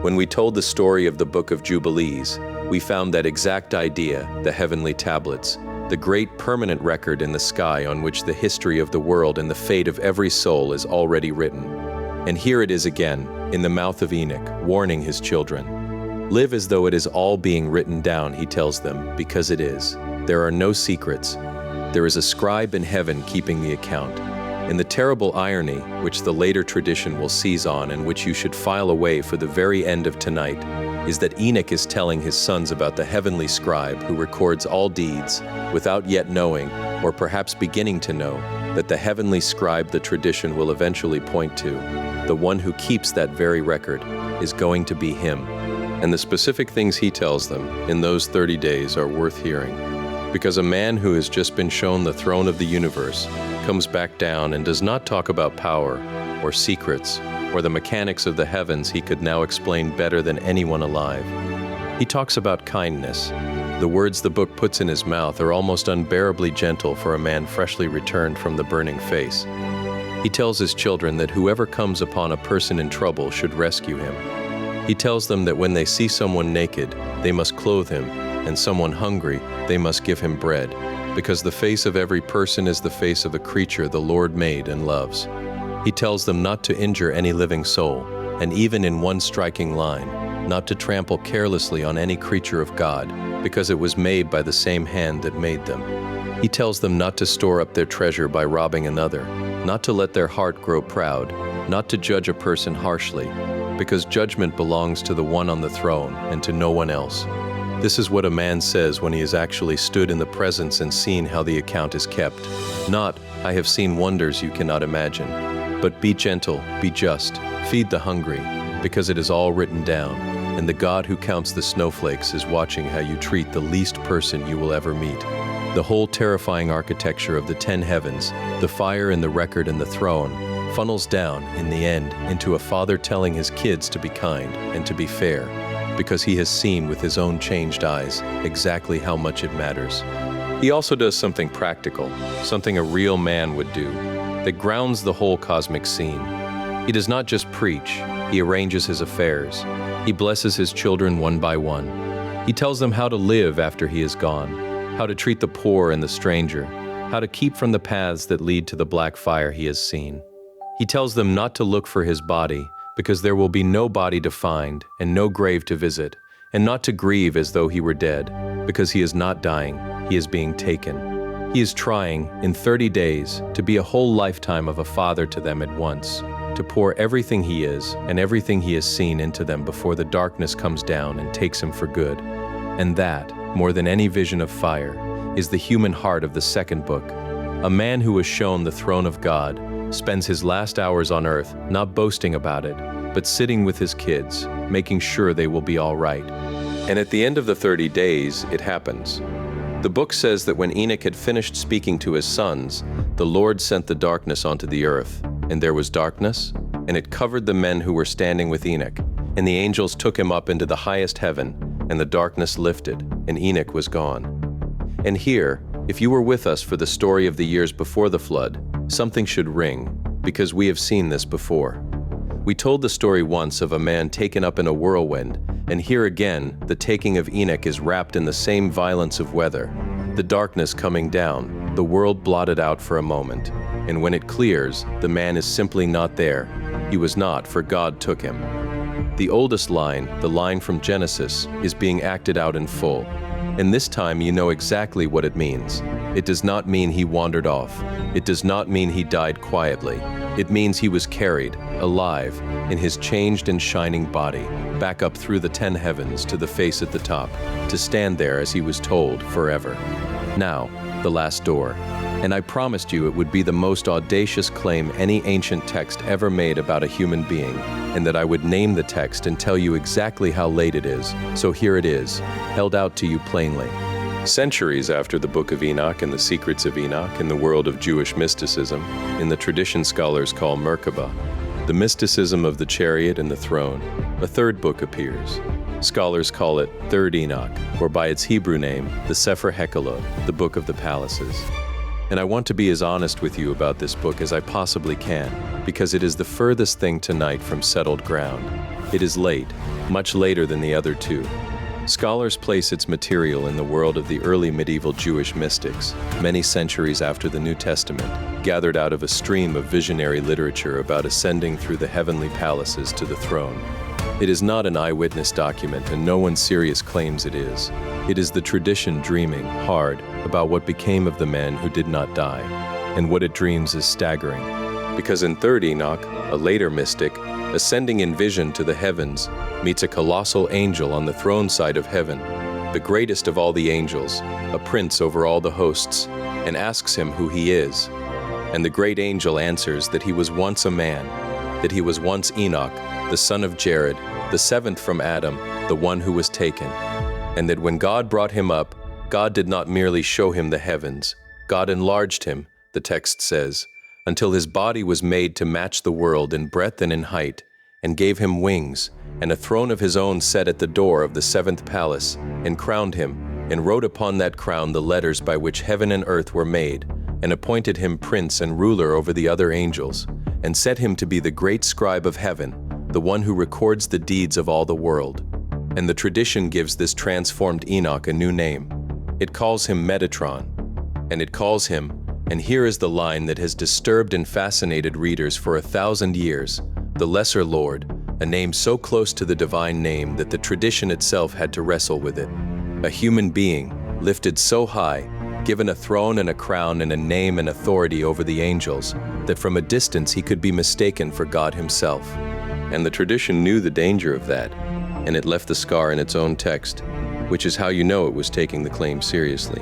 When we told the story of the Book of Jubilees, we found that exact idea, the heavenly tablets, the great permanent record in the sky on which the history of the world and the fate of every soul is already written. And here it is again, in the mouth of Enoch, warning his children. Live as though it is all being written down, he tells them, because it is. There are no secrets. There is a scribe in heaven keeping the account. And the terrible irony, which the later tradition will seize on and which you should file away for the very end of tonight, is that Enoch is telling his sons about the heavenly scribe who records all deeds without yet knowing, or perhaps beginning to know, that the heavenly scribe the tradition will eventually point to, the one who keeps that very record, is going to be him. And the specific things he tells them in those 30 days are worth hearing. Because a man who has just been shown the throne of the universe comes back down and does not talk about power or secrets or the mechanics of the heavens he could now explain better than anyone alive. He talks about kindness. The words the book puts in his mouth are almost unbearably gentle for a man freshly returned from the burning face. He tells his children that whoever comes upon a person in trouble should rescue him. He tells them that when they see someone naked, they must clothe him, and someone hungry, they must give him bread, because the face of every person is the face of a creature the Lord made and loves. He tells them not to injure any living soul, and even in one striking line, not to trample carelessly on any creature of God, because it was made by the same hand that made them. He tells them not to store up their treasure by robbing another, not to let their heart grow proud, not to judge a person harshly, because judgment belongs to the one on the throne and to no one else. This is what a man says when he has actually stood in the presence and seen how the account is kept. Not, "I have seen wonders you cannot imagine," but "Be gentle, be just, feed the hungry, because it is all written down, and the God who counts the snowflakes is watching how you treat the least person you will ever meet." The whole terrifying architecture of the 10 heavens, the fire and the record and the throne, funnels down, in the end, into a father telling his kids to be kind and to be fair, because he has seen with his own changed eyes exactly how much it matters. He also does something practical, something a real man would do, that grounds the whole cosmic scene. He does not just preach, he arranges his affairs. He blesses his children one by one. He tells them how to live after he is gone, how to treat the poor and the stranger, how to keep from the paths that lead to the black fire he has seen. He tells them not to look for his body, because there will be no body to find and no grave to visit, and not to grieve as though he were dead, because he is not dying, he is being taken. He is trying, in 30 days, to be a whole lifetime of a father to them at once, to pour everything he is and everything he has seen into them before the darkness comes down and takes him for good. And that, more than any vision of fire, is the human heart of the second book. A man who was shown the throne of God spends his last hours on earth not boasting about it, but sitting with his kids, making sure they will be all right. And at the end of the 30 days, it happens. The book says that when Enoch had finished speaking to his sons, the Lord sent the darkness onto the earth, and there was darkness, and it covered the men who were standing with Enoch, and the angels took him up into the highest heaven, and the darkness lifted, and Enoch was gone. And here, if you were with us for the story of the years before the flood, something should ring, because we have seen this before. We told the story once of a man taken up in a whirlwind, and here again, the taking of Enoch is wrapped in the same violence of weather. The darkness coming down, the world blotted out for a moment, and when it clears, the man is simply not there. He was not, for God took him. The oldest line, the line from Genesis, is being acted out in full. And this time you know exactly what it means. It does not mean he wandered off. It does not mean he died quietly. It means he was carried, alive, in his changed and shining body, back up through the 10 heavens to the face at the top, to stand there as he was told forever. Now, the last door. And I promised you it would be the most audacious claim any ancient text ever made about a human being, and that I would name the text and tell you exactly how late it is. So here it is, held out to you plainly. Centuries after the Book of Enoch and the Secrets of Enoch in the world of Jewish mysticism, in the tradition scholars call Merkabah, the mysticism of the chariot and the throne, a third book appears. Scholars call it Third Enoch, or by its Hebrew name, the Sefer Hekalot, the Book of the Palaces. And I want to be as honest with you about this book as I possibly can, because it is the furthest thing tonight from settled ground. It is late, much later than the other two. Scholars place its material in the world of the early medieval Jewish mystics, many centuries after the New Testament, gathered out of a stream of visionary literature about ascending through the heavenly palaces to the throne. It is not an eyewitness document, and no one serious claims it is. It is the tradition dreaming hard about what became of the man who did not die, and what it dreams is staggering. Because in Third Enoch, a later mystic, ascending in vision to the heavens, meets a colossal angel on the throne side of heaven, the greatest of all the angels, a prince over all the hosts, and asks him who he is. And the great angel answers that he was once a man, that he was once Enoch, the son of Jared, the seventh from Adam, the one who was taken, and that when God brought him up, God did not merely show him the heavens, God enlarged him, the text says, until his body was made to match the world in breadth and in height, and gave him wings, and a throne of his own set at the door of the seventh palace, and crowned him, and wrote upon that crown the letters by which heaven and earth were made, and appointed him prince and ruler over the other angels, and set him to be the great scribe of heaven, the one who records the deeds of all the world. And the tradition gives this transformed Enoch a new name. It calls him Metatron, and it calls him, and here is the line that has disturbed and fascinated readers for 1,000 years, the Lesser Lord, a name so close to the divine name that the tradition itself had to wrestle with it. A human being, lifted so high, given a throne and a crown and a name and authority over the angels, that from a distance he could be mistaken for God himself. And the tradition knew the danger of that, and it left the scar in its own text, which is how you know it was taking the claim seriously.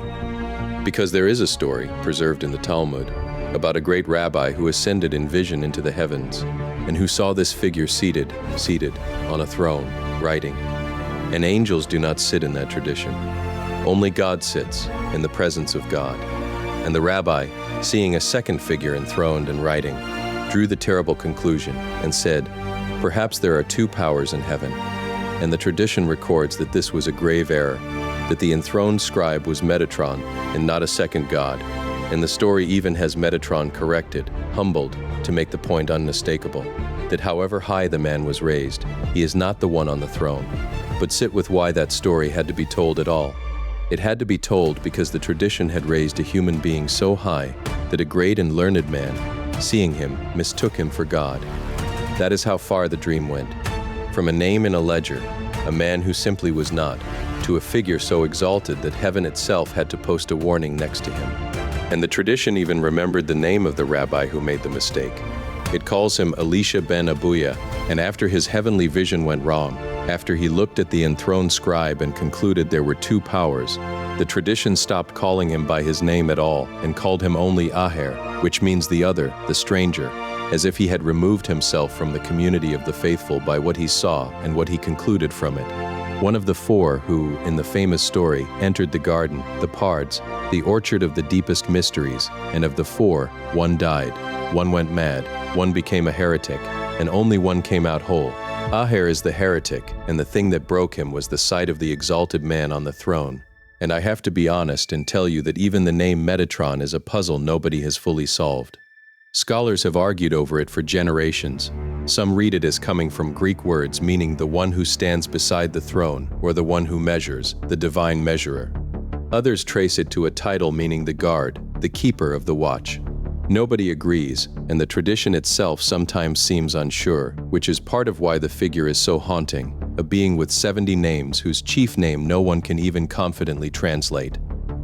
Because there is a story, preserved in the Talmud, about a great rabbi who ascended in vision into the heavens, and who saw this figure seated on a throne, writing. And angels do not sit in that tradition. Only God sits in the presence of God. And the rabbi, seeing a second figure enthroned and writing, drew the terrible conclusion and said, "Perhaps there are two powers in heaven." And the tradition records that this was a grave error, that the enthroned scribe was Metatron and not a second god. And the story even has Metatron corrected, humbled, to make the point unmistakable, that however high the man was raised, he is not the one on the throne. But sit with why that story had to be told at all. It had to be told because the tradition had raised a human being so high that a great and learned man, seeing him, mistook him for God. That is how far the dream went. From a name in a ledger, a man who simply was not, to a figure so exalted that heaven itself had to post a warning next to him. And the tradition even remembered the name of the rabbi who made the mistake. It calls him Elisha ben Abuya, and after his heavenly vision went wrong, after he looked at the enthroned scribe and concluded there were two powers, the tradition stopped calling him by his name at all and called him only Aher, which means the other, the stranger, as if he had removed himself from the community of the faithful by what he saw and what he concluded from it. One of the four who, in the famous story, entered the garden, the pards, the orchard of the deepest mysteries, and of the four, one died, one went mad, one became a heretic, and only one came out whole. Aher is the heretic, and the thing that broke him was the sight of the exalted man on the throne. And I have to be honest and tell you that even the name Metatron is a puzzle nobody has fully solved. Scholars have argued over it for generations. Some read it as coming from Greek words meaning the one who stands beside the throne, or the one who measures, the divine measurer. Others trace it to a title meaning the guard, the keeper of the watch. Nobody agrees, and the tradition itself sometimes seems unsure, which is part of why the figure is so haunting, a being with 70 names whose chief name no one can even confidently translate.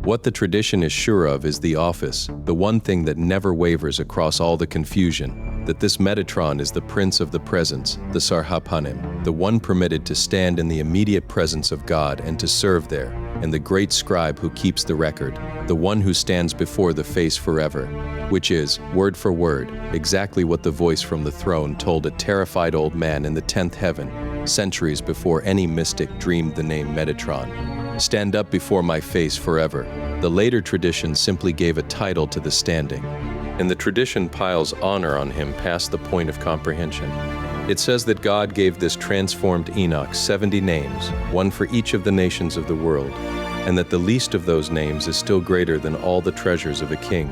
What the tradition is sure of is the office, the one thing that never wavers across all the confusion, that this Metatron is the prince of the presence, the Sarhapanim, the one permitted to stand in the immediate presence of God and to serve there, and the great scribe who keeps the record, the one who stands before the face forever, which is, word for word, exactly what the voice from the throne told a terrified old man in the 10th heaven, centuries before any mystic dreamed the name Metatron. Stand up before my face forever. The later tradition simply gave a title to the standing, and the tradition piles honor on him past the point of comprehension. It says that God gave this transformed Enoch 70 names, one for each of the nations of the world, and that the least of those names is still greater than all the treasures of a king.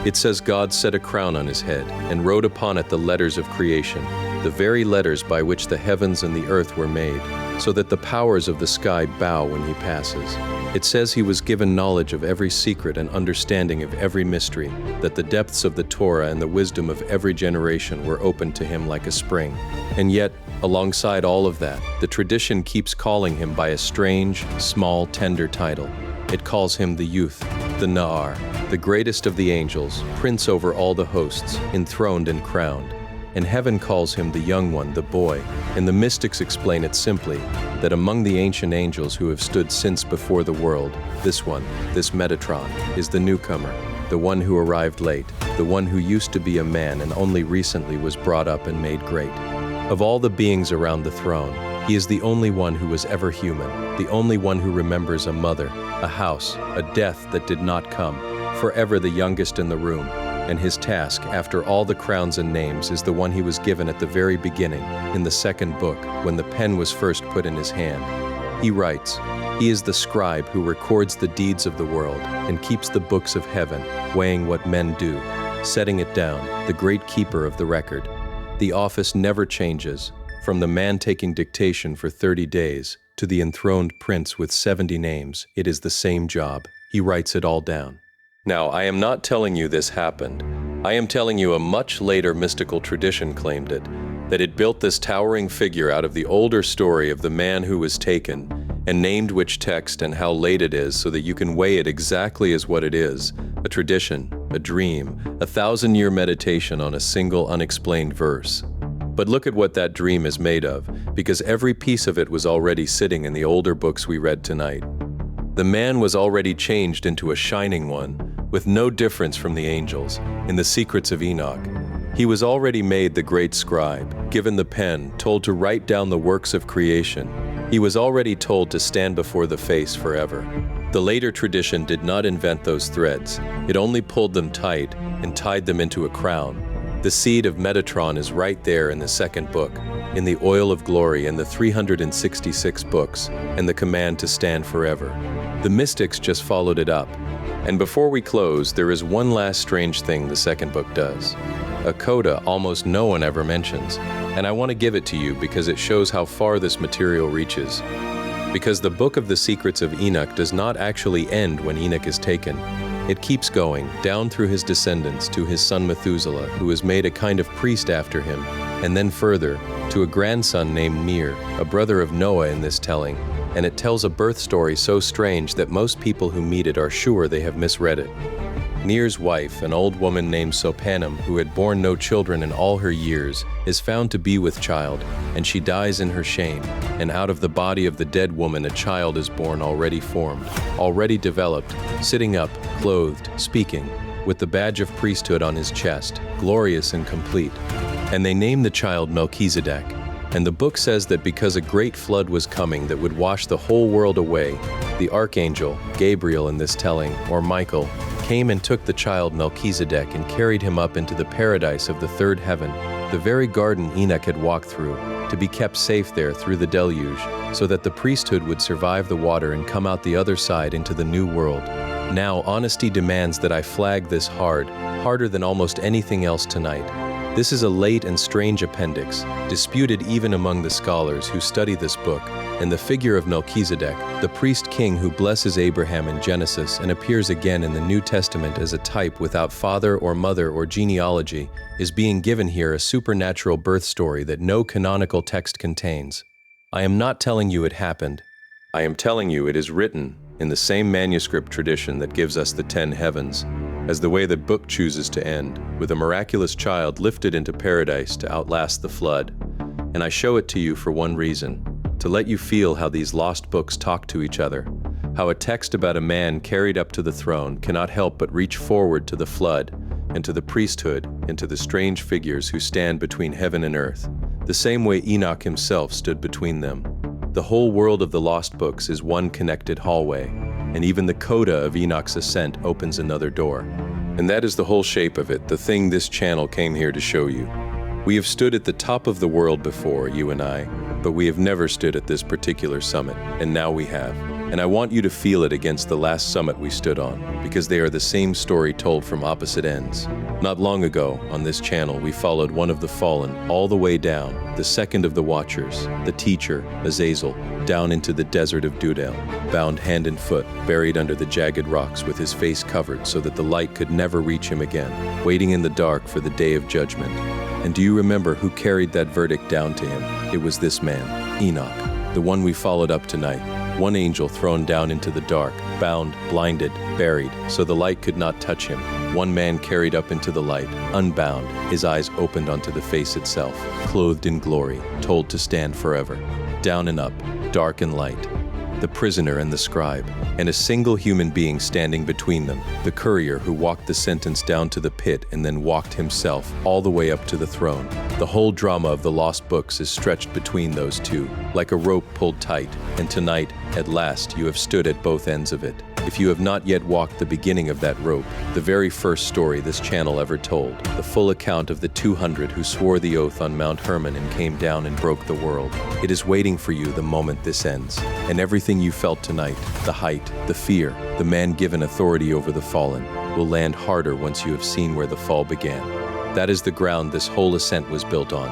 It says God set a crown on his head and wrote upon it the letters of creation, the very letters by which the heavens and the earth were made, so that the powers of the sky bow when he passes. It says he was given knowledge of every secret and understanding of every mystery, that the depths of the Torah and the wisdom of every generation were opened to him like a spring. And yet, alongside all of that, the tradition keeps calling him by a strange, small, tender title. It calls him the youth, the Na'ar, the greatest of the angels, prince over all the hosts, enthroned and crowned. And heaven calls him the young one, the boy, and the mystics explain it simply, that among the ancient angels who have stood since before the world, this one, this Metatron, is the newcomer, the one who arrived late, the one who used to be a man and only recently was brought up and made great. Of all the beings around the throne, he is the only one who was ever human, the only one who remembers a mother, a house, a death that did not come, forever the youngest in the room. And his task, after all the crowns and names, is the one he was given at the very beginning, in the second book, when the pen was first put in his hand. He writes, he is the scribe who records the deeds of the world and keeps the books of heaven, weighing what men do, setting it down, the great keeper of the record. The office never changes, from the man taking dictation for 30 days to the enthroned prince with 70 names, it is the same job. He writes it all down. Now, I am not telling you this happened. I am telling you a much later mystical tradition claimed it, that it built this towering figure out of the older story of the man who was taken, and named which text and how late it is so that you can weigh it exactly as what it is, a tradition, a dream, a 1,000-year meditation on a single unexplained verse. But look at what that dream is made of, because every piece of it was already sitting in the older books we read tonight. The man was already changed into a shining one, with no difference from the angels, in the secrets of Enoch. He was already made the great scribe, given the pen, told to write down the works of creation. He was already told to stand before the face forever. The later tradition did not invent those threads. It only pulled them tight and tied them into a crown. The seed of Metatron is right there in the second book, in the oil of glory and the 366 books, and the command to stand forever. The mystics just followed it up. And before we close, there is one last strange thing the second book does. A coda almost no one ever mentions, and I want to give it to you because it shows how far this material reaches. Because the book of the secrets of Enoch does not actually end when Enoch is taken. It keeps going, down through his descendants to his son Methuselah, who is made a kind of priest after him, and then further, to a grandson named Mir, a brother of Noah in this telling, and it tells a birth story so strange that most people who meet it are sure they have misread it. Ner's wife, an old woman named Sopanim, who had borne no children in all her years, is found to be with child, and she dies in her shame, and out of the body of the dead woman a child is born already formed, already developed, sitting up, clothed, speaking, with the badge of priesthood on his chest, glorious and complete. And they name the child Melchizedek. And the book says that because a great flood was coming that would wash the whole world away, the archangel, Gabriel in this telling, or Michael, came and took the child Melchizedek and carried him up into the paradise of the third heaven, the very garden Enoch had walked through, to be kept safe there through the deluge, so that the priesthood would survive the water and come out the other side into the new world. Now, honesty demands that I flag this harder than almost anything else tonight. This is a late and strange appendix, disputed even among the scholars who study this book, and the figure of Melchizedek, the priest-king who blesses Abraham in Genesis and appears again in the New Testament as a type without father or mother or genealogy, is being given here a supernatural birth story that no canonical text contains. I am not telling you it happened. I am telling you it is written in the same manuscript tradition that gives us the 10 heavens, as the way that book chooses to end, with a miraculous child lifted into paradise to outlast the flood. And I show it to you for one reason, to let you feel how these lost books talk to each other, how a text about a man carried up to the throne cannot help but reach forward to the flood, and to the priesthood, and to the strange figures who stand between heaven and earth, the same way Enoch himself stood between them. The whole world of the lost books is one connected hallway, and even the coda of Enoch's ascent opens another door. And that is the whole shape of it, the thing this channel came here to show you. We have stood at the top of the world before, you and I, but we have never stood at this particular summit, and now we have. And I want you to feel it against the last summit we stood on, because they are the same story told from opposite ends. Not long ago, on this channel, we followed one of the fallen all the way down, the second of the Watchers, the teacher, Azazel, down into the desert of Dudel, bound hand and foot, buried under the jagged rocks with his face covered so that the light could never reach him again, waiting in the dark for the day of judgment. And do you remember who carried that verdict down to him? It was this man, Enoch, the one we followed up tonight. One angel thrown down into the dark, bound, blinded, buried, so the light could not touch him. One man carried up into the light, unbound, his eyes opened onto the face itself, clothed in glory, told to stand forever. Down and up, dark and light. The prisoner and the scribe, and a single human being standing between them, the courier who walked the sentence down to the pit and then walked himself all the way up to the throne. The whole drama of the lost books is stretched between those two, like a rope pulled tight, and tonight, at last, you have stood at both ends of it. If you have not yet walked the beginning of that rope, the very first story this channel ever told, the full account of the 200 who swore the oath on Mount Hermon and came down and broke the world, it is waiting for you the moment this ends. And everything you felt tonight, the height, the fear, the man given authority over the fallen, will land harder once you have seen where the fall began. That is the ground this whole ascent was built on.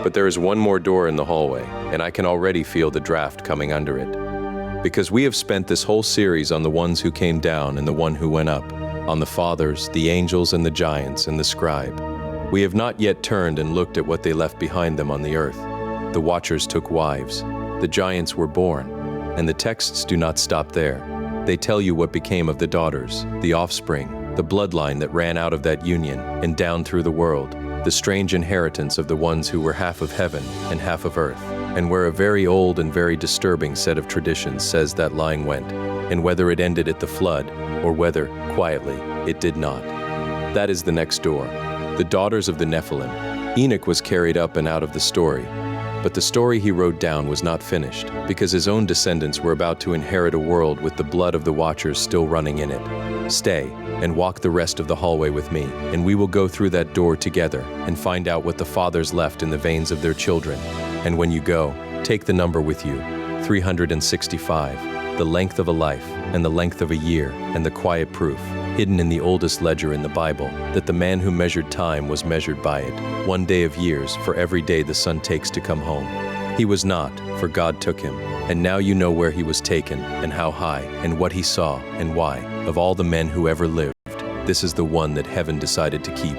But there is one more door in the hallway, and I can already feel the draft coming under it. Because we have spent this whole series on the ones who came down and the one who went up, on the fathers, the angels and the giants and the scribe. We have not yet turned and looked at what they left behind them on the earth. The Watchers took wives, the giants were born, and the texts do not stop there. They tell you what became of the daughters, the offspring, the bloodline that ran out of that union and down through the world, the strange inheritance of the ones who were half of heaven and half of earth, and where a very old and very disturbing set of traditions says that line went, and whether it ended at the flood, or whether, quietly, it did not. That is the next door, the daughters of the Nephilim. Enoch was carried up and out of the story, but the story he wrote down was not finished, because his own descendants were about to inherit a world with the blood of the Watchers still running in it. Stay, and walk the rest of the hallway with me, and we will go through that door together and find out what the fathers left in the veins of their children. And when you go, take the number with you, 365, the length of a life, and the length of a year, and the quiet proof, hidden in the oldest ledger in the Bible, that the man who measured time was measured by it, 1 day of years for every day the sun takes to come home. He was not, for God took him, and now you know where he was taken, and how high, and what he saw, and why. Of all the men who ever lived, this is the one that heaven decided to keep.